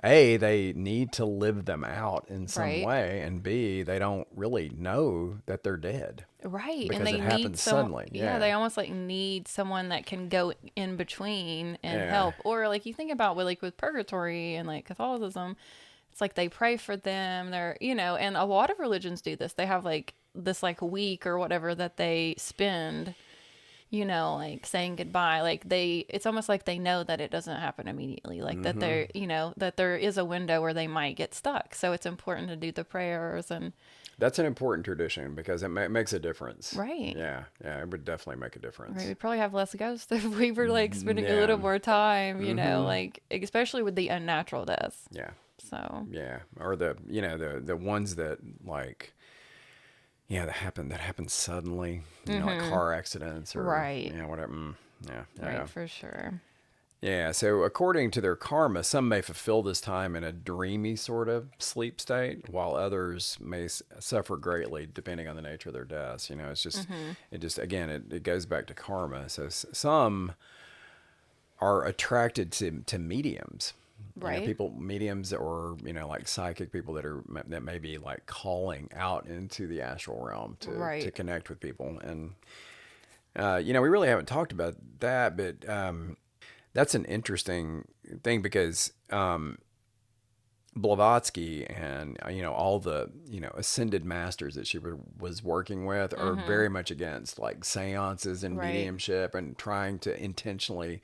A, they need to live them out in some Right. way, and B, they don't really know that they're dead. Right. Because And they it need happens some, suddenly. yeah, they almost like need someone that can go in between and Yeah. help. Or like you think about with like with purgatory and like Catholicism, it's like they pray for them. They're, you know, and a lot of religions do this. They have like this like week or whatever that they spend, you know, like saying goodbye. Like they, it's almost like they know that it doesn't happen immediately. Like that they're, you know, that there is a window where they might get stuck. So it's important to do the prayers and, That's an important tradition because it makes a difference. right. Yeah. Yeah. It would definitely make a difference. Right, we'd probably have less ghosts if we were like spending a little Yeah. more time, you know, like especially with the unnatural deaths. Yeah. So Yeah. Or the, you know, the ones that like, yeah, that happen suddenly, you know, like car accidents or, right, you know, whatever. Yeah. Yeah. right, Yeah. for sure. Yeah, so according to their karma, some may fulfill this time in a dreamy sort of sleep state, while others may suffer greatly depending on the nature of their deaths. You know, it's just, it just, again, it goes back to karma. So some are attracted to mediums. You know, Right. people, mediums, or, you know, like psychic people that may be like calling out into the astral realm to Right. connect with people. And, you know, we really haven't talked about that, but, that's an interesting thing because Blavatsky and, you know, all the, you know, ascended masters that she was working with are very much against like seances and Right. mediumship and trying to intentionally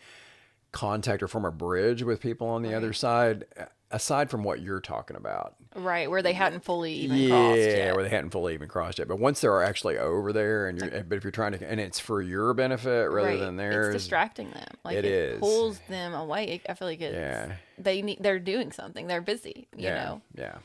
contact or form a bridge with people on the other Right. side, aside from what you're talking about. Right, where they hadn't fully even crossed Yeah, yet. where they hadn't fully even crossed yet. But once they're actually over there, and but if you're trying to, and it's for your benefit rather Right. than theirs, It's distracting them. Like it is. pulls them away. I feel like it's Yeah. they're doing something. They're busy, you Yeah, know. yeah.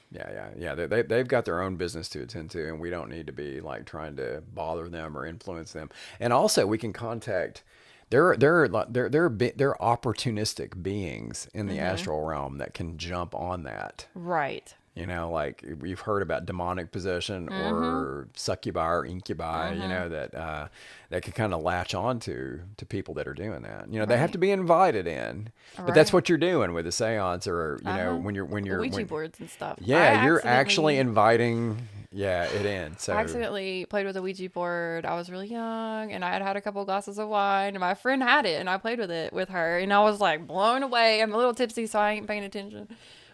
They've got their own business to attend to, and we don't need to be like trying to bother them or influence them. And also, we can contact. They're opportunistic beings in the astral realm that can jump on that. Right. You know, like we've heard about demonic possession or succubi or incubi, you know, that can kind of latch on to people that are doing that. You know, they have to be invited in, but that's Right. what you're doing with a seance, or, you know, when you're, Ouija boards and stuff. yeah, I you're actually accidentally- inviting, it in. So I accidentally played with a Ouija board. I was really young and I had had a couple glasses of wine and my friend had it and I played with it with her and I was like blown away. I'm a little tipsy, so I ain't paying attention.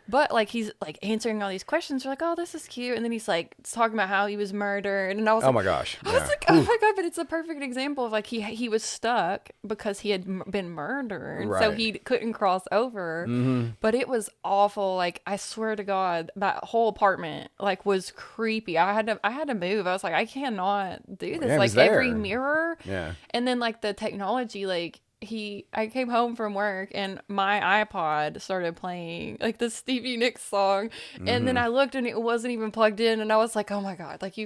But like he's like answering all these questions. We're like, oh, this is cute. And then he's like talking about how he was murdered. And I was oh like, my gosh, I was like, oh my God, but it's a perfect example of like he was stuck because he had been murdered. So Right. he couldn't cross over. But it was awful. Like I swear to God, that whole apartment like was creepy. I had to move. I was like, I cannot do this. Yeah, it Like was every there. mirror. Yeah. And then like the technology, like I came home from work and my iPod started playing like the Stevie Nicks song, and then I looked and it wasn't even plugged in, and I was like, oh my god, like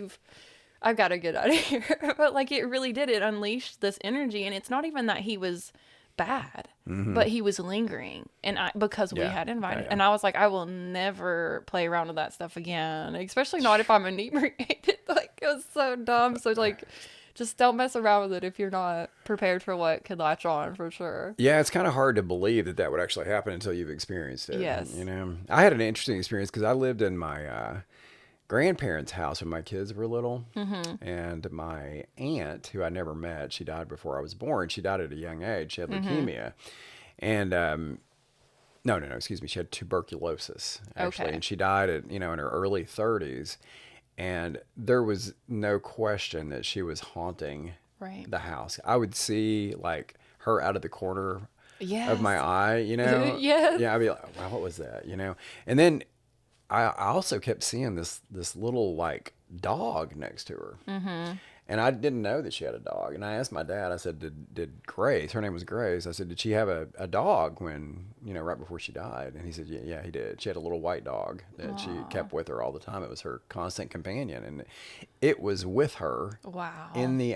I've got to get out of here. But like it really did, it unleashed this energy, and it's not even that he was bad, but he was lingering, and because we had invited, and I was like, I will never play around with that stuff again, especially not if I'm inebriated. Like it was so dumb. So like, just don't mess around with it if you're not prepared for what could latch on, for sure. Yeah, it's kind of hard to believe that that would actually happen until you've experienced it. Yes. You know, I had an interesting experience because I lived in my grandparents' house when my kids were little, and my aunt, who I never met, she died before I was born. She died at a young age. She had leukemia, and no, excuse me, she had tuberculosis actually, Okay. and she died at in her early 30s. And there was no question that she was haunting Right. the house. I would see like her out of the corner of my Yes. eye, Yes. Yeah, I'd be like, wow, what was that, And then I also kept seeing this little like dog next to her, and I didn't know that she had a dog. And I asked my dad. I said, "Did Grace? Her name was Grace." I said, "Did she have a dog when right before she died?" And he said, "Yeah, he did. She had a little white dog that she kept with her all the time. It was her constant companion, and it was with her Wow. in the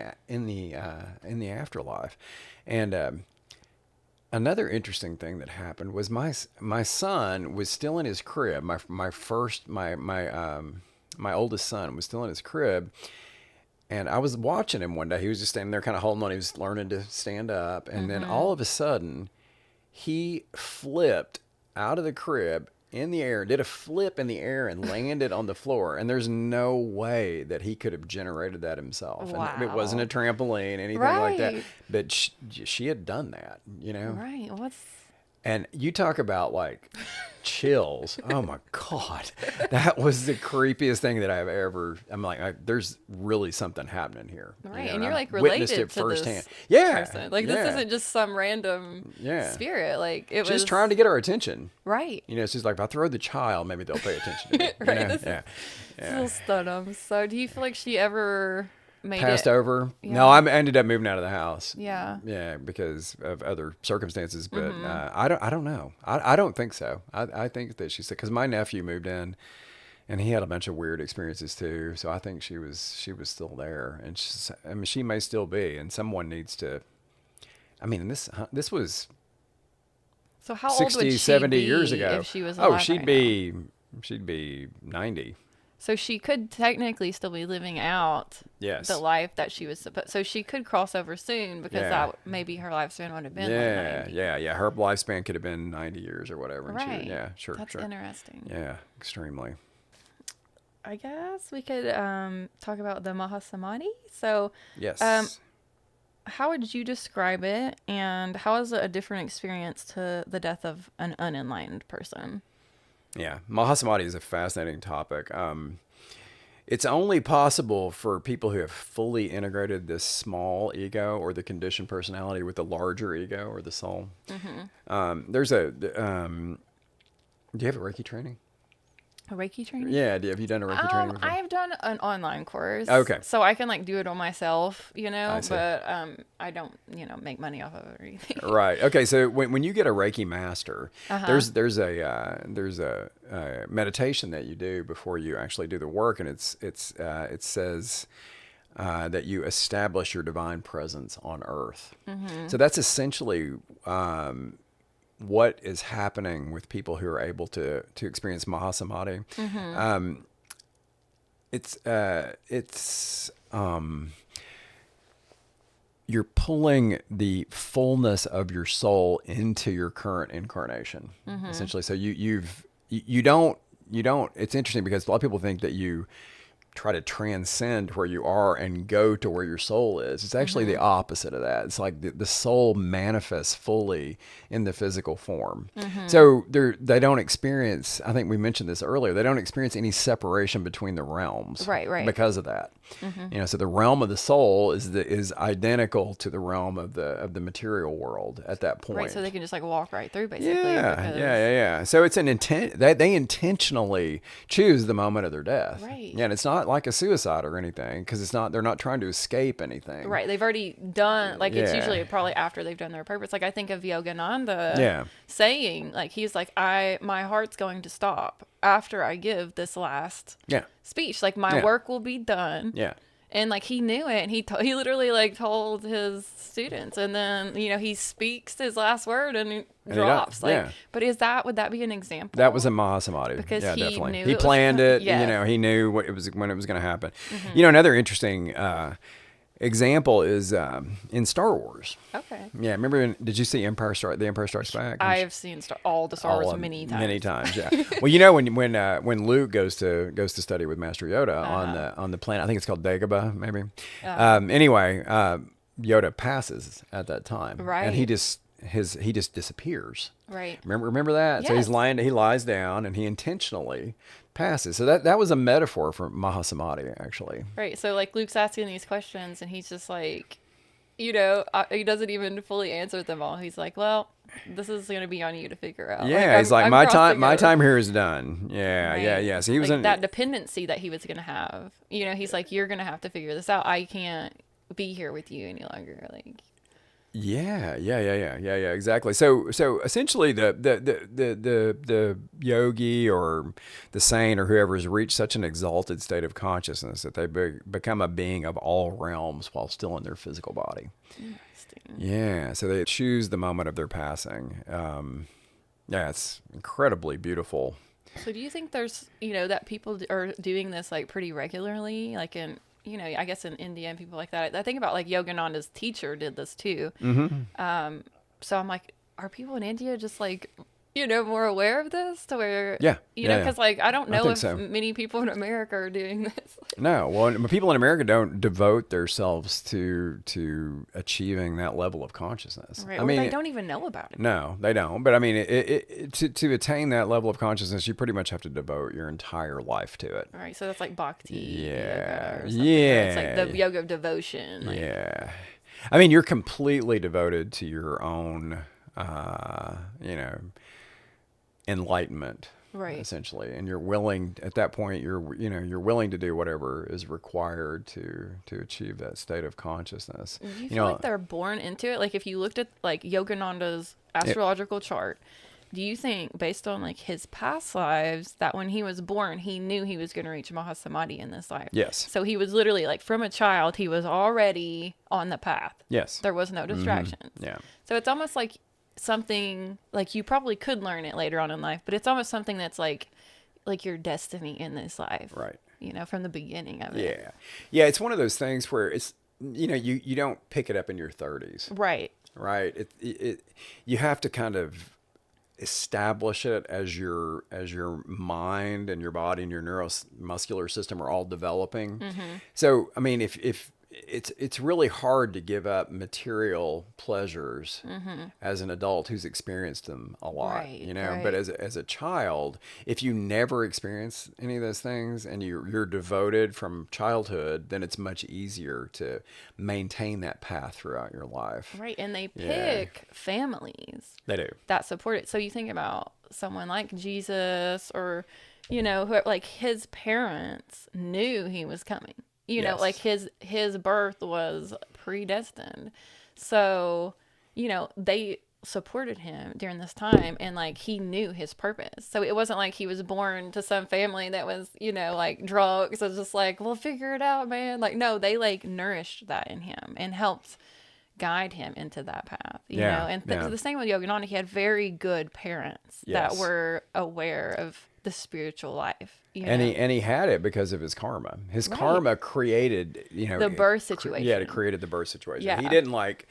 afterlife." And another interesting thing that happened was my son was still in his crib. My oldest son was still in his crib, and I was watching him one day. He was just standing there, kind of holding on. He was learning to stand up, and then all of a sudden, he flipped out of the crib in the air, did a flip in the air, and landed on the floor. And there's no way that he could have generated that himself. Wow. And it wasn't a trampoline, anything like that. Right. But she had done that. Right. And you talk about like chills. Oh my God. That was the creepiest thing that I've ever, I'm like, there's really something happening here. Right. And you're I've like witnessed related it to firsthand. this Yeah. person. Like yeah. this isn't just some random spirit. Like it was just trying to get our attention. Right. She's like, if I throw the child, maybe they'll pay attention to me. Right. Yeah. Still stun them. So do you feel like she ever made Passed it over? Yeah. No, I ended up moving out of the house. Yeah. Yeah, because of other circumstances. But I don't know. I don't think so. I think that she said, because my nephew moved in, and he had a bunch of weird experiences too. So I think she was still there, and she may still be. And someone needs to. I mean, this was. So how 60, old would she 70 be years ago. if she was alive? Oh, she'd right be now? she'd be 90. So she could technically still be living out Yes. the life that she was supposed. So she could cross over soon because that maybe her lifespan would have been like 90. Yeah. Her lifespan could have been 90 years or whatever. And Right. sure. That's interesting. Yeah, extremely. I guess we could talk about the Mahasamdhi. So Yes. how would you describe it, and how is it a different experience to the death of an unenlightened person? Yeah, Mahasamdhi is a fascinating topic. It's only possible for people who have fully integrated this small ego or the conditioned personality with the larger ego or the soul. There's a. Do you have a Reiki training? A Reiki training? Yeah, have you done a Reiki training before? I've done an online course. Okay. So I can like do it on myself, I see. but I don't, make money off of it or anything. Right. Okay. So when you get a Reiki master, there's a meditation that you do before you actually do the work, and it says that you establish your divine presence on Earth. So that's essentially what is happening with people who are able to experience Mahasamdhi. It's you're pulling the fullness of your soul into your current incarnation, essentially. So you don't. It's interesting because a lot of people think that you try to transcend where you are and go to where your soul is. It's actually the opposite of that. It's like the soul manifests fully in the physical form. So they don't experience, I think we mentioned this earlier, they don't experience any separation between the realms. Right. Because of that. So the realm of the soul is identical to the realm of the material world at that point. Right. So they can just like walk right through basically. Yeah. So it's an intent. They intentionally choose the moment of their death. Right. Yeah, and it's not not like a suicide or anything, because they're not trying to escape anything. Right. They've already done, like, it's Yeah. usually probably after they've done their purpose. Like, I think of Yogananda Yeah. saying, like, he's like, my heart's going to stop after I give this last Yeah. speech. Like, my Yeah. work will be done. Yeah. And, like, he knew it. And he literally, like, told his students. And then, you know, he speaks his last word and he drops. Like, yeah. but would that be an example? That was a Mahasamdhi. Because yeah, he definitely. knew He it was planned it. yeah. You know, he knew when it was going to happen. You know, another interesting example is in Star Wars. Okay. Yeah, remember? Did you see The Empire Strikes Back? I have seen all the Star Wars many times. Many times, yeah. Well, you know, when Luke goes to study with Master Yoda on the planet, I think it's called Dagobah, maybe. Anyway, Yoda passes at that time, Right. and he just disappears. Right. Remember that? Yes. So he lies down, and he intentionally passes. So that was a metaphor for Mahasamdhi, actually. Right. So, like, Luke's asking these questions, and he's just like, you know, he doesn't even fully answer them all. He's like, well, this is going to be on you to figure out. Yeah, he's like, I'm my time here is done. Yeah, Right. yeah. So he was like in that dependency that he was going to have. You know, he's like, you're going to have to figure this out. I can't be here with you any longer. Like, Yeah, exactly. So essentially, the yogi or the saint or whoever has reached such an exalted state of consciousness that they become a being of all realms while still in their physical body. interesting. Yeah, so they choose the moment of their passing. Yeah, it's incredibly beautiful. So do you think there's, you know, that people are doing this, like, pretty regularly? Like, in, you know, I guess in India and people like that. I think about, like, Yogananda's teacher did this too. Mm-hmm. So I'm like, are people in India just, like, you know, more aware of this to where, Yeah, you know, because, like, I don't know think if so. many people in America are doing this. No, well, people in America don't devote themselves to achieving that level of consciousness. Right. I Or mean, they don't even know about it. No, they don't. But I mean, to attain that level of consciousness, you pretty much have to devote your entire life to it. All right. So that's like bhakti. Yeah. Yoga or something. Yeah. It's like the yoga of devotion. Like, Yeah. I mean, you're completely devoted to your own, you know, enlightenment. Right. Essentially, and you're willing at that point. You're willing to do whatever is required to achieve that state of consciousness. Do you feel like they're born into it? Like, if you looked at, like, Yogananda's astrological chart, do you think, based on, like, his past lives, that when he was born, he knew he was going to reach Mahasamdhi in this life? Yes. So he was literally, like, from a child, he was already on the path. Yes. There was no distractions. Yeah. So it's almost like something, like, you probably could learn it later on in life, but it's almost something that's like your destiny in this life. Right. You know, from the beginning of it. Yeah. Yeah. It's one of those things where it's, you know, you don't pick it up in your 30s. Right. Right. You have to kind of establish it as your mind and your body and your neuromuscular system are all developing. So, I mean, if it's really hard to give up material pleasures as an adult who's experienced them a lot, Right, you know. right. But as a child, if you never experience any of those things and you're devoted from childhood, then it's much easier to maintain that path throughout your life. Right. And they Yeah. pick families They do. that support it. So you think about someone like Jesus, or, you know, who, like, his parents knew he was coming. You know, Yes. like, his birth was predestined. So, you know, they supported him during this time, and, like, he knew his purpose. So it wasn't like he was born to some family that was, you know, like, drunk. So it's just like, well, figure it out, man. Like, no, they, like, nourished that in him and helped guide him into that path, you Yeah, know. And yeah. the same with Yogananda, he had very good parents that Yes. were aware of the spiritual life, you know? And he had it because of his karma. His Right. karma created, you know, The birth Yeah, situation. it created the birth situation. Yeah. He didn't, like,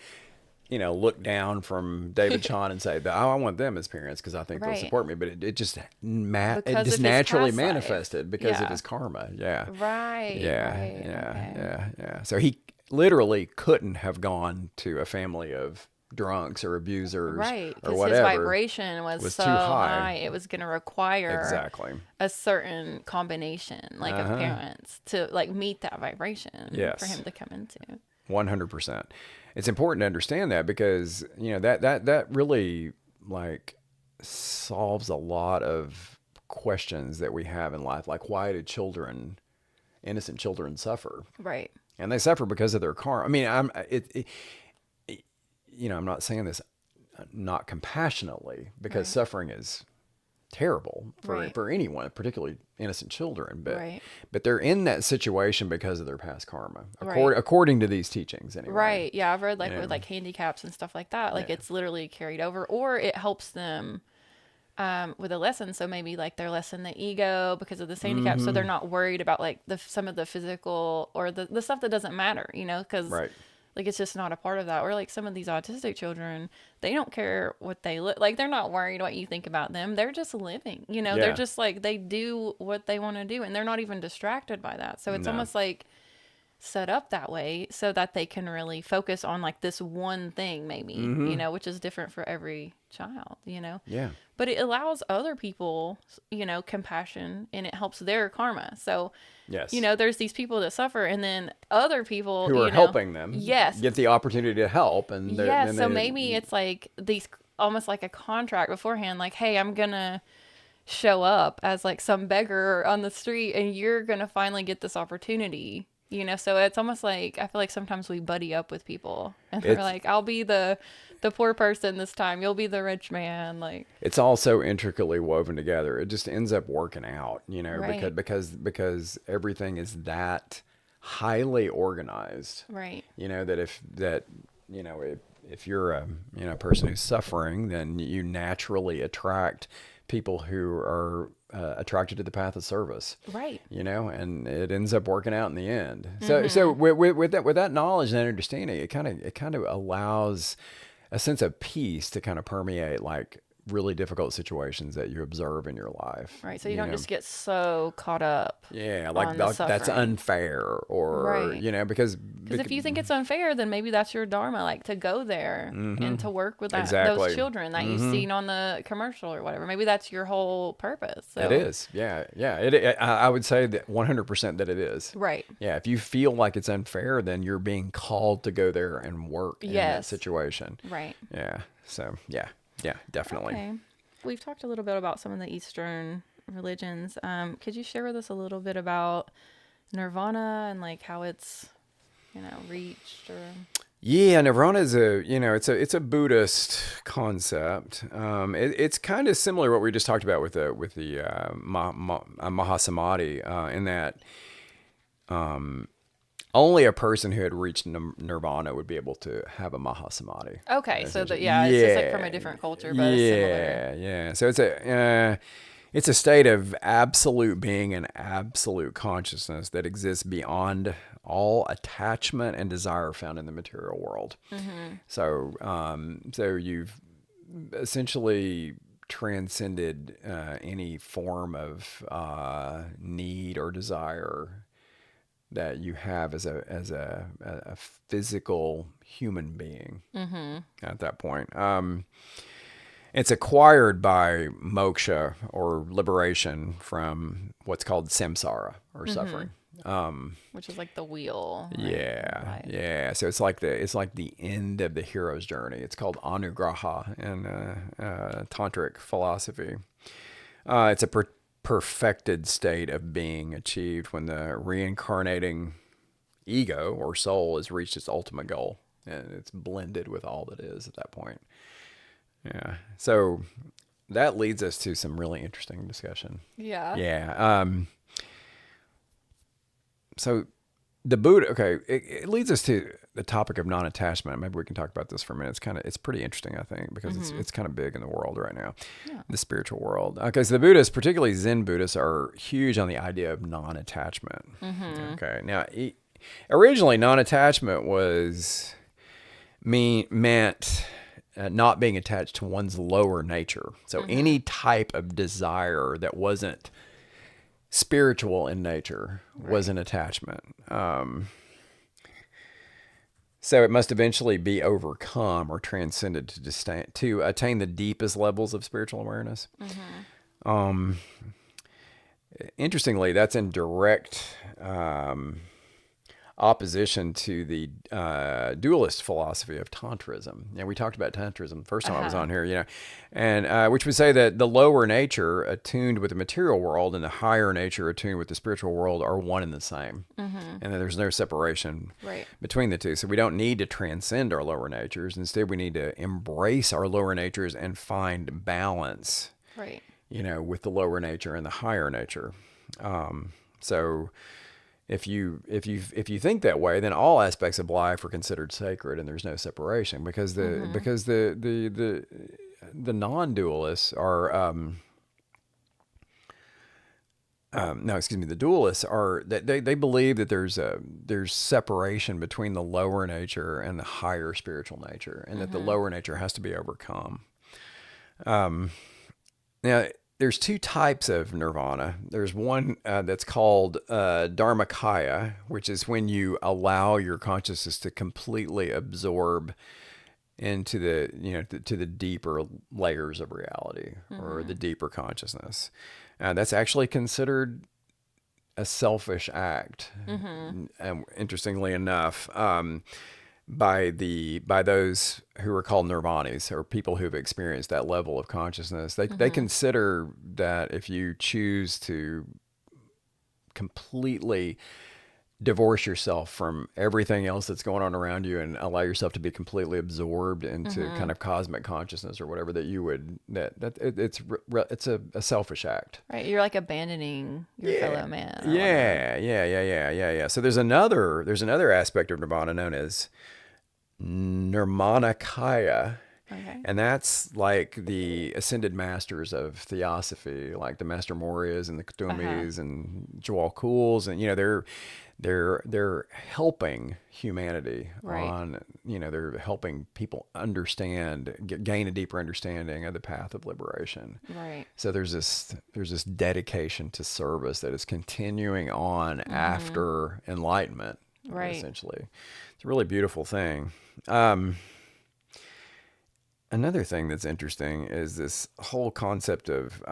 you know, look down from David Chon and say, "Oh, I want them as parents because I think they'll Right. support me." But it just it Because just of his naturally past life. manifested because of Yeah. his karma. Yeah. Right. Yeah, right, okay. yeah. So he literally couldn't have gone to a family of drunks or abusers Right, or because his whatever. vibration was so too high. high, it was going to require Exactly. a certain combination, like, of parents to, like, meet that vibration Yes. for him to come into. 100%. It's important to understand that because, you know, that really, like, solves a lot of questions that we have in life. Like, why do children innocent children suffer. Right. And they suffer because of their karma. I mean, I'm not saying this not compassionately, because suffering is terrible for anyone, particularly innocent children. But they're in that situation because of their past karma, according to these teachings, anyway. Right. Yeah, I've read with like handicaps and stuff like that. Like it's literally carried over, or it helps them with a lesson. So maybe like they're lessen the ego because of this handicap, so they're not worried about like some of the physical or the stuff that doesn't matter, because like it's just not a part of that. Or like some of these autistic children, they don't care what they look like. They're not worried what you think about them. They're just living, They're just like, they do what they want to do, and they're not even distracted by that. So it's almost like set up that way so that they can really focus on like this one thing, maybe, which is different for every child, Yeah. But it allows other people, compassion, and it helps their karma. So, yes, there's these people that suffer, and then other people who are helping them yes, get the opportunity to help. And yes, so maybe it's like these, almost like a contract beforehand, like, hey, I'm gonna show up as like some beggar on the street, and you're gonna finally get this opportunity. So it's almost like, I feel like sometimes we buddy up with people, and they're like, I'll be the poor person this time, you'll be the rich man. Like, it's all so intricately woven together. It just ends up working out, Right. because everything is that highly organized. Right. If you're a person who's suffering, then you naturally attract people who are attracted to the path of service. Right. And it ends up working out in the end. So with that knowledge and understanding, it kind of allows a sense of peace to kind of permeate like really difficult situations that you observe in your life. Right. So you don't just get so caught up. Yeah, like on the that's suffering. unfair, or Right. because if you think it's unfair, then maybe that's your dharma, like to go there and to work with Exactly. those children that you've seen on the commercial or whatever. Maybe that's your whole purpose. So. It is. Yeah. I would say that 100% that it is. Right. Yeah. If you feel like it's unfair, then you're being called to go there and work in that situation. Right. Yeah. So yeah, definitely. Okay. We've talked a little bit about some of the Eastern religions. Could you share with us a little bit about nirvana and like how it's, reached or? Yeah, nirvana is it's a Buddhist concept. It's kind of similar to what we just talked about with the Mahasamdhi, in that only a person who had reached nirvana would be able to have a Mahasamdhi. Okay, so it's just like from a different culture, but it's similar. Yeah. So it's a state of absolute being and absolute consciousness that exists beyond all attachment and desire found in the material world. So you've essentially transcended any form of need or desire that you have as a physical human being at that point. It's acquired by moksha, or liberation from what's called samsara, or suffering. Which is like the wheel. Yeah, yeah. So it's like the end of the hero's journey. It's called anugraha in tantric philosophy. It's a perfected state of being achieved when the reincarnating ego or soul has reached its ultimate goal, and it's blended with all that is at that point. Yeah. So that leads us to some really interesting discussion. Yeah. Yeah. So the Buddha, okay, it leads us to the topic of non-attachment. Maybe we can talk about this for a minute. It's pretty interesting, I think, because it's kind of big in the world right now, the spiritual world. Okay, so the Buddhists, particularly Zen Buddhists, are huge on the idea of non-attachment. Okay, now originally non-attachment was meant not being attached to one's lower nature. So any type of desire that wasn't spiritual in nature was an attachment. So it must eventually be overcome or transcended to attain the deepest levels of spiritual awareness. Interestingly, that's in direct opposition to the dualist philosophy of Tantrism. And we talked about Tantrism the first time I was on here, and which would say that the lower nature attuned with the material world and the higher nature attuned with the spiritual world are one and the same, and that there's no separation between the two. So we don't need to transcend our lower natures. Instead, we need to embrace our lower natures and find balance, with the lower nature and the higher nature. So if you think that way, then all aspects of life are considered sacred, and there's no separation because the non-dualists are the dualists are that they believe that there's separation between the lower nature and the higher spiritual nature, and that the lower nature has to be overcome. Now, there's two types of nirvana. There's one that's called dharmakaya, which is when you allow your consciousness to completely absorb into to the deeper layers of reality, or the deeper consciousness. That's actually considered a selfish act, interestingly enough, by those who are called nirvanis, or people who've experienced that level of consciousness. They consider that if you choose to completely divorce yourself from everything else that's going on around you and allow yourself to be completely absorbed into kind of cosmic consciousness or whatever, that you would it's a selfish act. Right, you're like abandoning your fellow man. Yeah. So there's another aspect of nirvana known as nirmanakaya. Okay. And that's like the ascended masters of theosophy, like the Master Morias and the Kutumis and Jwal Kuls, and they're helping humanity on, they're helping people gain a deeper understanding of the path of liberation. Right. So there's this dedication to service that is continuing on after enlightenment. Right. Essentially, it's a really beautiful thing. Another thing that's interesting is this whole concept of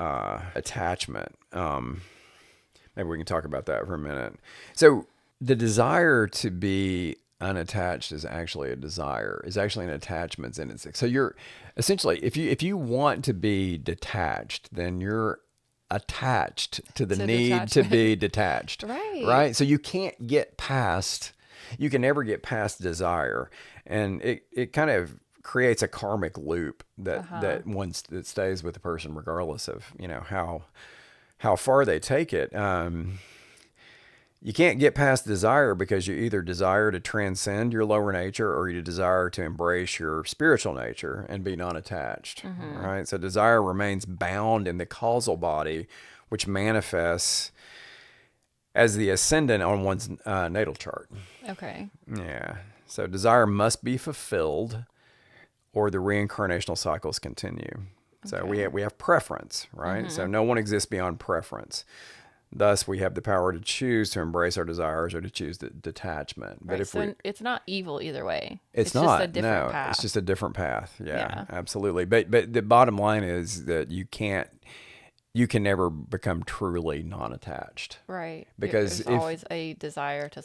attachment. Maybe we can talk about that for a minute. So the desire to be unattached is actually an attachment in itself. So you're essentially, if you want to be detached, then you're attached to the need to be detached. Right. So you can never get past desire. And it kind of creates a karmic loop that stays with the person regardless of how far they take it. You can't get past desire because you either desire to transcend your lower nature, or you desire to embrace your spiritual nature and be non-attached. Right? So desire remains bound in the causal body, which manifests as the ascendant on one's natal chart. Okay. Yeah. So desire must be fulfilled, or the reincarnational cycles continue. So we have preference, right? So no one exists beyond preference. Thus, we have the power to choose to embrace our desires or to choose the detachment. Right. But it's not evil either way. It's not. Just a different path. It's just a different path. Yeah, absolutely. But the bottom line is that you can never become truly non-attached. Right. Because there's always a desire to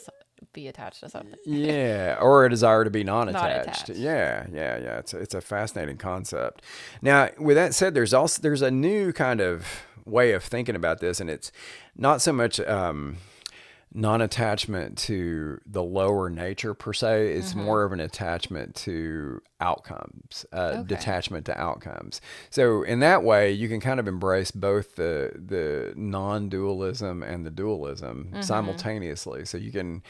be attached to something. Yeah, or a desire to be non-attached. Not attached. Yeah. It's a fascinating concept. Now, with that said, there's a new kind of way of thinking about this, and it's not so much non-attachment to the lower nature per se. It's more of an attachment to outcomes, detachment to outcomes. So in that way, you can kind of embrace both the non-dualism and the dualism simultaneously. So you can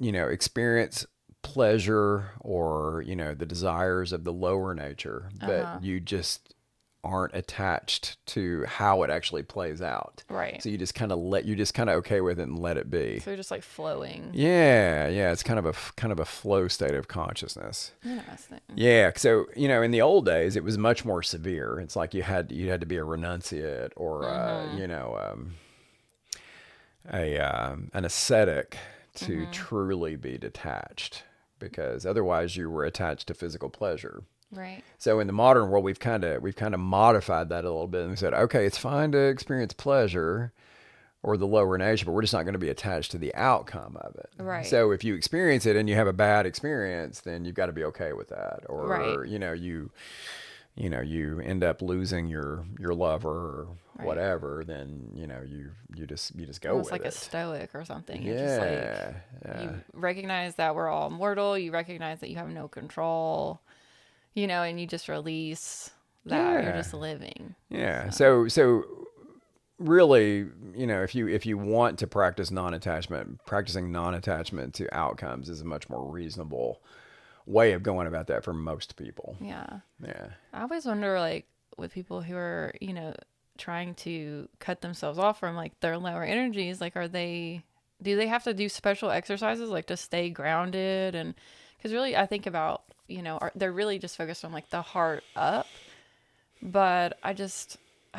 experience pleasure or the desires of the lower nature, but you just aren't attached to how it actually plays out. Right. So you just kind of okay with it and let it be. So you're just like flowing. Yeah. It's kind of a flow state of consciousness. Interesting. Yeah. So, in the old days, it was much more severe. It's like you had to be a renunciate or, an ascetic to truly be detached, because otherwise you were attached to physical pleasure. Right. So in the modern world, we've kind of modified that a little bit, and we said, okay, it's fine to experience pleasure, or the lower nature, but we're just not going to be attached to the outcome of it. Right. So if you experience it and you have a bad experience, then you've got to be okay with that. Right. Or, you end up losing your lover or Right. whatever, then, you just go Almost with like a it. stoic or something. You're just like, Yeah. Yeah. you recognize that we're all mortal. You recognize that you have no control, and you just release that. You're Yeah. just living. Yeah. So, So really, if you want to practice non-attachment, practicing non-attachment to outcomes is a much more reasonable way of going about that for most people. yeah. Yeah. I always wonder, like, with people who are, trying to cut themselves off from like their lower energies, like, do they have to do special exercises like to stay grounded? And because really, I think about, they're really just focused on like the heart up, but I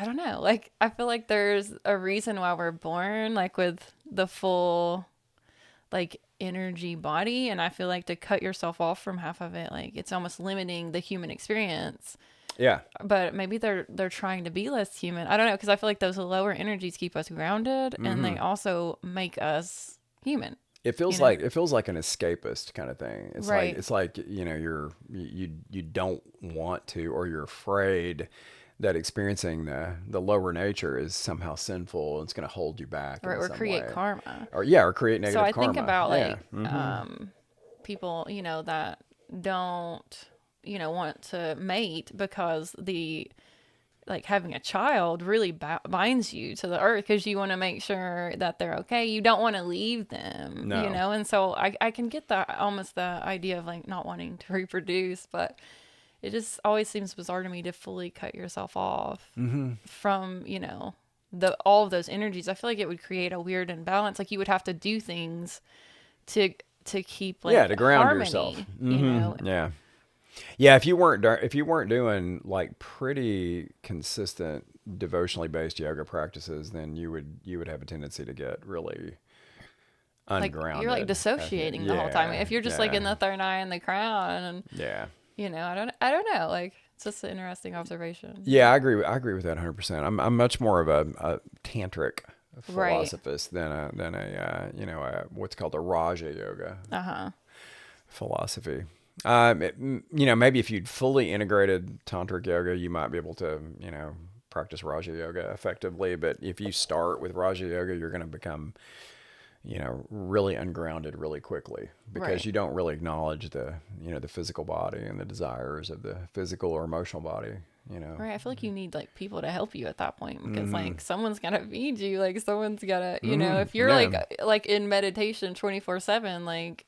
don't know. Like, I feel like there's a reason why we're born, like, with the full, like, energy body. And I feel like to cut yourself off from half of it, like, it's almost limiting the human experience. Yeah. But maybe they're trying to be less human. I don't know, because I feel like those lower energies keep us grounded, and they also make us human. It feels like an escapist kind of thing. Right. It's like you don't want to, or you're afraid that experiencing the lower nature is somehow sinful and it's going to hold you back Right, in or some create way. karma. Or create So negative I karma. think about Yeah. like people, that don't, want to mate because like having a child really binds you to the earth because you want to make sure that they're okay. You don't want to leave them, No. and so I can get that, almost the idea of like not wanting to reproduce, but it just always seems bizarre to me to fully cut yourself off from, all of those energies. I feel like it would create a weird imbalance. Like you would have to do things to keep like To ground harmony, yourself. Yeah. Yeah, if you weren't doing like pretty consistent devotionally based yoga practices, then you would have a tendency to get really like you're like ungrounded. dissociating the whole time. If you're just like in the third eye and the crown, and Yeah. I don't know. Like, it's just an interesting observation. Yeah, I agree with that 100%. I'm much more of a tantric Right. philosophist than what's called a Raja yoga philosophy. Maybe if you'd fully integrated tantric yoga, you might be able to, practice Raja yoga effectively. But if you start with Raja yoga, you're going to become, really ungrounded really quickly because Right. you don't really acknowledge the physical body and the desires of the physical or emotional body. Right. I feel like you need like people to help you at that point because like someone's gotta feed you. Like someone's gotta, if you're Yeah. like in meditation 24/7, like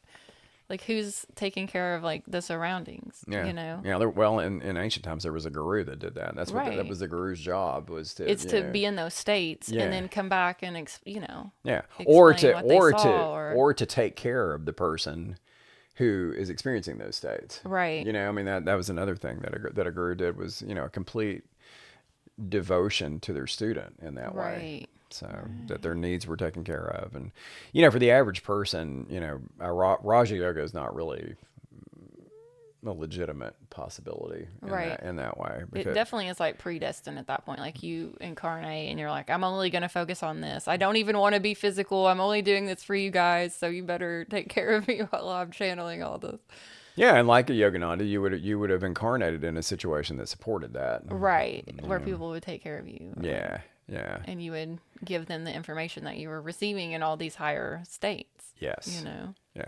who's taking care of like the surroundings, Yeah. Yeah. Well, in ancient times, there was a guru that did that. That's what that Right. was the guru's job was to, It's to be in those states and then come back and, yeah, explain what they saw or to take care of the person who is experiencing those states. right. I mean, that was another thing that a guru did was, a complete devotion to their student in that way. Right. So that their needs were taken care of. And, for the average person, Raja yoga is not really a legitimate possibility Right. in that way. It definitely is like predestined at that point. Like you incarnate and you're like, I'm only going to focus on this. I don't even want to be physical. I'm only doing this for you guys. So you better take care of me while I'm channeling all this. Yeah, and like a Yogananda, you would have incarnated in a situation that supported that. Right. Where people would take care of you. Yeah, yeah. And you would give them the information that you were receiving in all these higher states. Yes. Yeah,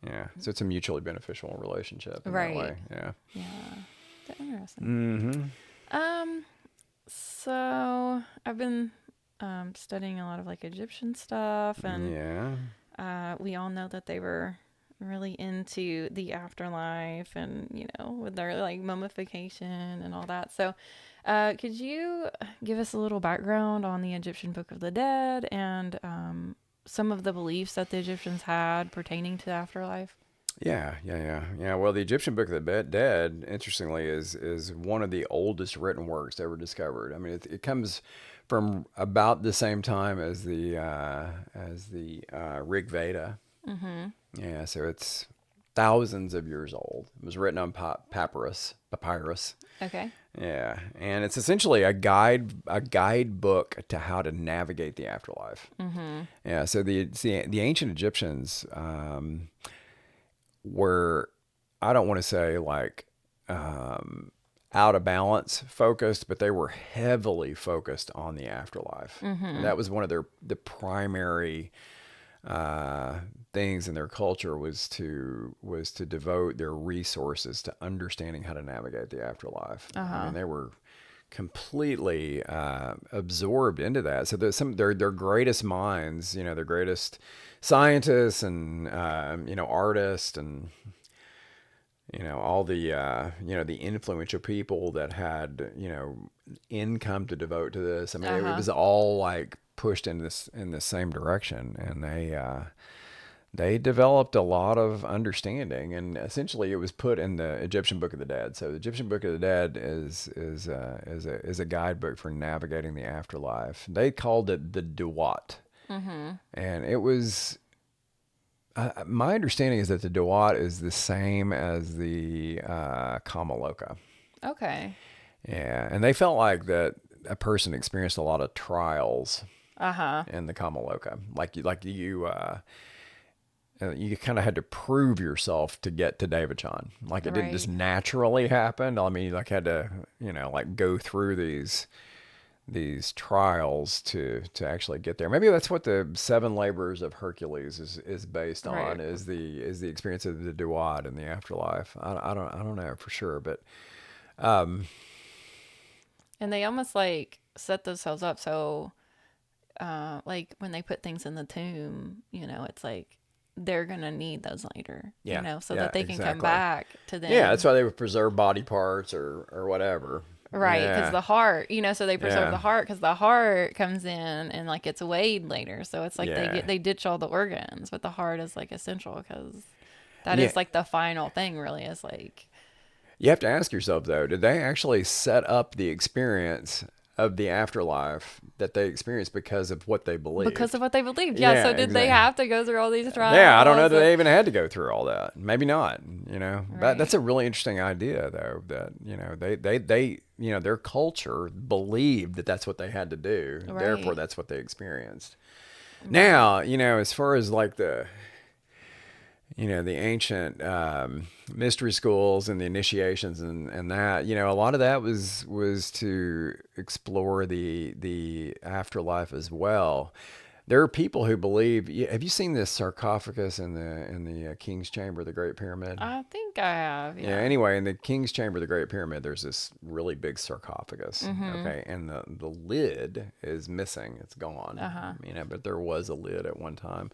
yeah. So it's a mutually beneficial relationship in that way. Yeah. Yeah. That's interesting. So I've been studying a lot of like Egyptian stuff, and we all know that they were really into the afterlife and with their like mummification and all that. So could you give us a little background on the Egyptian Book of the Dead and some of the beliefs that the Egyptians had pertaining to the afterlife? Yeah. Well, the Egyptian Book of the Dead, interestingly, is one of the oldest written works ever discovered. I mean, it comes from about the same time as the Rig Veda. Yeah, so it's thousands of years old. It was written on papyrus. Okay. Yeah, and it's essentially a guidebook to how to navigate the afterlife. Mm-hmm. Yeah, so the ancient Egyptians were, I don't want to say like out of balance focused, but they were heavily focused on the afterlife. Mm-hmm. That was one of the primary things in their culture was to devote their resources to understanding how to navigate the afterlife. I Uh-huh. mean, they were completely absorbed into that. So their greatest minds, their greatest scientists and artists and all the influential people that had income to devote to this. I mean, it Uh-huh. was all like pushed in the same direction, and they developed a lot of understanding, and essentially it was put in the Egyptian Book of the Dead. So the Egyptian Book of the Dead is a guidebook for navigating the afterlife. They called it the Duat, Mm-hmm. and it was. My understanding is that the Duat is the same as the Kamaloka. Okay. Yeah, and they felt like that a person experienced a lot of trials Uh-huh. in the Kamaloka, you kind of had to prove yourself to get to Devachan. Like it didn't just Right. naturally happen. I mean, you like had to, like go through these trials to actually get there. Maybe that's what the seven labors of Hercules is based Right. on is the experience of the Duat in the afterlife. I don't know for sure, but And they almost like set themselves up so like when they put things in the tomb, it's like they're gonna need those later, yeah, so yeah, that they can come exactly. back to Yeah, that's them. why they would preserve body parts or whatever. Right, because Yeah, the heart, so they preserve yeah, the heart because the heart comes in and like it's weighed later. So it's like yeah, they ditch all the organs, but the heart is like essential because that yeah. is like the final thing. Really, is like You have to ask yourself though, did they actually set up the experience of the afterlife that they experienced because of what they because of believed? what they believed. Yeah. Yeah, So did they exactly. have to go through all these Yeah, I don't know trials? that they even had to go through all that. Maybe not. That's Right. a really interesting idea, though. That they their culture believed that that's what they had to do. Therefore, Right. that's what they experienced. Right. Now, as far as like the ancient mystery schools and the initiations and that, a lot of that was to explore the afterlife as well. There are people who believe. Have you seen this sarcophagus in the King's Chamber of the Great Pyramid? I think I have. Yeah. Yeah. Anyway, in the King's Chamber of the Great Pyramid, there's this really big sarcophagus. Mm-hmm. Okay, and the lid is missing. It's gone. Uh-huh. But there was a lid at one time.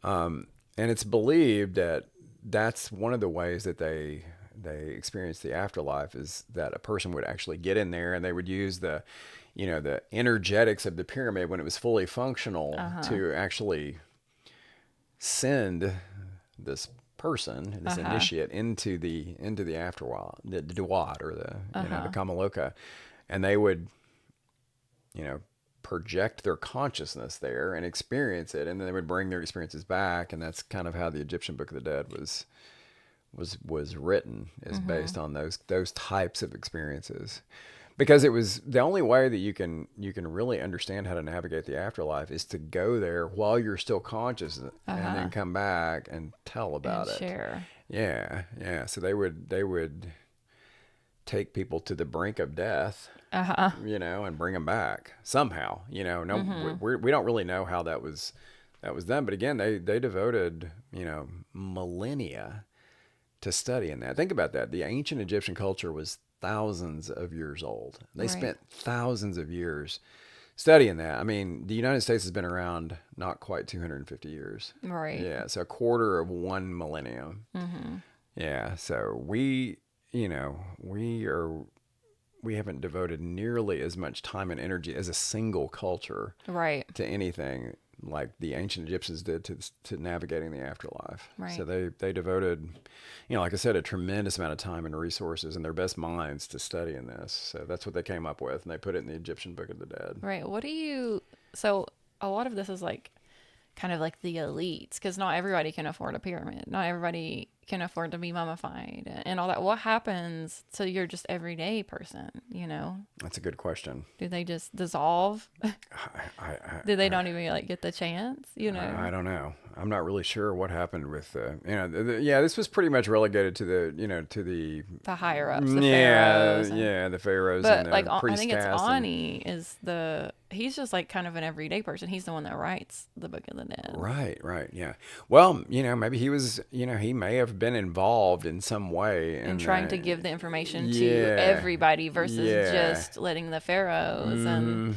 And it's believed that that's one of the ways that they experience the afterlife is that a person would actually get in there and they would use the energetics of the pyramid when it was fully functional Uh-huh. to actually send this person, this Uh-huh. initiate into the afterworld, the Duat or the Uh-huh. Kamaloka, and they would you know, project their consciousness there and experience it, and then they would bring their experiences back, and that's kind of how the Egyptian Book of the Dead was written, is Mm-hmm. based on those types of experiences. Because it was the only way that you can really understand how to navigate the afterlife is to go there while you're still conscious and Uh-huh. then come back and tell And about it. share. Yeah, yeah. So they would take people to the brink of death, Uh-huh. and bring them back somehow. No, Mm-hmm. we don't really know how that was done. But again, they devoted millennia to studying that. Think about that. The ancient Egyptian culture was thousands of years old. They Right. spent thousands of years studying that. I mean, the United States has been around not quite 250 years. Right. Yeah, so a quarter of one millennium. Mm-hmm. Yeah, so we haven't devoted nearly as much time and energy as a single culture Right. to anything like the ancient Egyptians did to navigating the afterlife. So Right. they devoted, like I said, a tremendous amount of time and resources and their best minds to studying this. So that's what they came up with, and they put it in the Egyptian Book of the Dead. Right. So a lot of this is like kind of like the elites, because not everybody can afford a pyramid. Not everybody can afford to be mummified and all that. What happens to your just everyday person, you know? That's a good question. Do they just dissolve? Do they not even like get the chance, you know? I don't know. I'm not really sure what happened with yeah, this was pretty much relegated to the higher ups, the pharaohs. The pharaohs But and the like priest I think it's caste Ani is he's just like kind of an everyday person. He's the one that writes the Book of the Dead. Right, yeah. Well, maybe he was, he may have been involved in some way in trying to give the information to yeah, everybody versus yeah. just letting the pharaohs and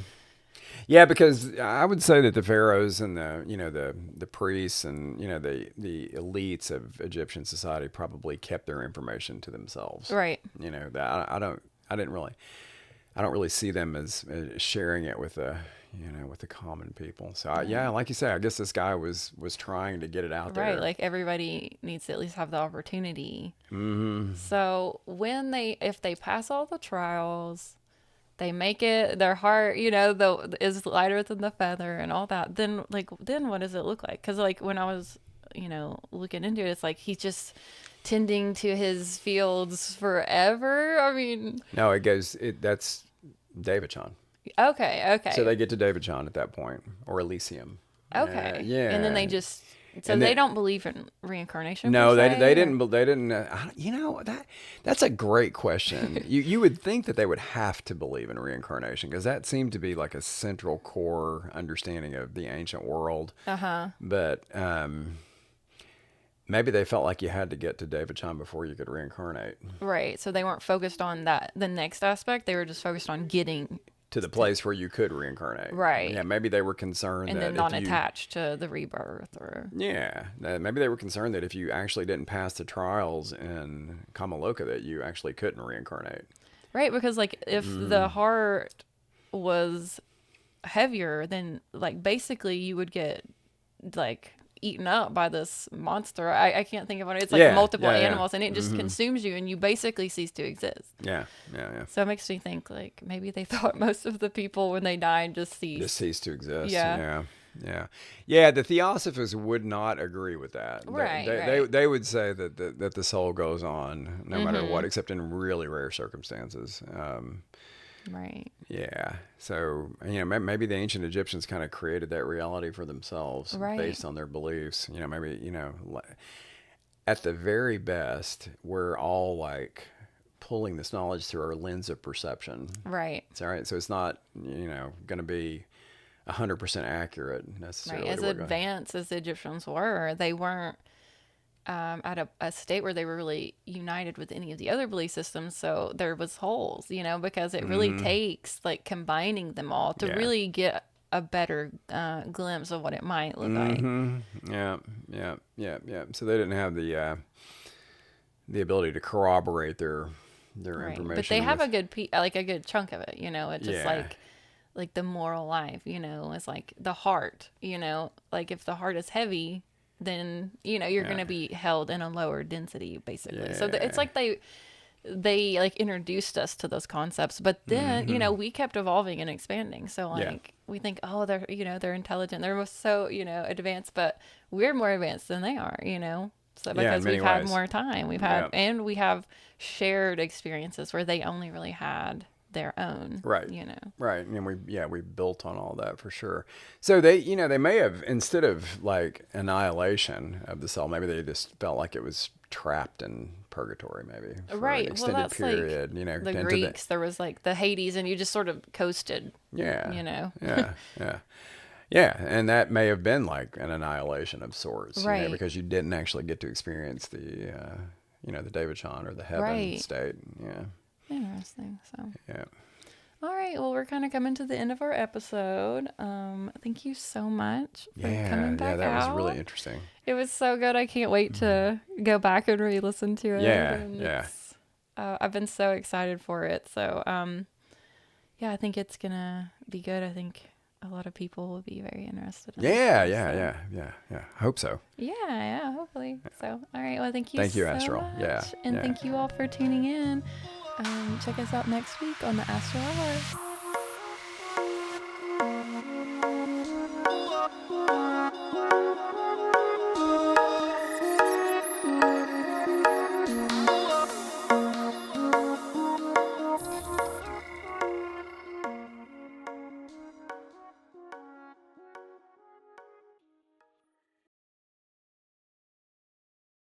yeah, because I would say that the pharaohs and the priests and the elites of Egyptian society probably kept their information to themselves. Right. That I don't really see them as sharing it with with the common people. So yeah, like you say, I guess this guy was trying to get it out there. Right, like everybody needs to at least have the opportunity. Mm-hmm. So if they pass all the trials, they make it, their heart, is lighter than the feather and all that, then what does it look like? Because like when I was, looking into it, it's like he's just tending to his fields forever. I mean, no, that's Devachan. Okay. So they get to Devachan at that point, or Elysium. Okay. Yeah. And then they just they don't believe in reincarnation. No, per they se, they didn't. They didn't. That's a great question. You would think that they would have to believe in reincarnation because that seemed to be like a central core understanding of the ancient world. But maybe they felt like you had to get to Devachan before you could reincarnate. Right. So they weren't focused on the next aspect. They were just focused on getting to the place where you could reincarnate. Right. Yeah, maybe they were concerned and that then not attached to the rebirth Yeah, maybe they were concerned that if you actually didn't pass the trials in Kamaloka that you actually couldn't reincarnate. Right, because like if the heart was heavier, then like basically you would get like eaten up by this monster. I can't think of it. It's like multiple animals and it just consumes you and you basically cease to exist. Yeah. So it makes me think like maybe they thought most of the people when they died just ceased to exist. Yeah. The Theosophists would not agree with that. Right. They would say that the soul goes on no matter what, except in really rare circumstances. Right. Yeah. So, maybe the ancient Egyptians kind of created that reality for themselves based on their beliefs. Maybe, at the very best, we're all like pulling this knowledge through our lens of perception. Right. It's all right. So it's not, going to be 100% accurate necessarily. Right. As advanced as the Egyptians were, they weren't at a state where they were really united with any of the other belief systems. So there was holes, because it really takes like combining them all to really get a better glimpse of what it might look like. Yeah. So they didn't have the ability to corroborate their information. But they have a good chunk of it, It's just like the moral life, it's like the heart, like if the heart is heavy, then you're going to be held in a lower density basically. So it's like they like introduced us to those concepts, but then we kept evolving and expanding. So like we think, oh, they're they're intelligent, they're so advanced, but we're more advanced than they are, so because we've had more time, we have shared experiences where they only really had their own, right, and we built on all that for sure. So they may have, instead of like annihilation of the soul, maybe they just felt like it was trapped in purgatory, maybe for an extended period. Like the Greeks, there was like the Hades, and you just sort of coasted. Yeah, and that may have been like an annihilation of sorts, right? Because you didn't actually get to experience the the Devachan or the heaven state. Yeah. Interesting. So. Yeah. All right. Well, we're kind of coming to the end of our episode. Thank you so much for coming back that out. was really interesting. It was so good. I can't wait to go back and re-listen to it. Yeah. I've been so excited for it. So, I think it's gonna be good. I think a lot of people will be very interested in Yeah. Hope so. Yeah, hopefully. So, all right. Well, thank you so Astral. Much. Yeah. And thank you all for tuning in. Check us out next week on the Astral Hour.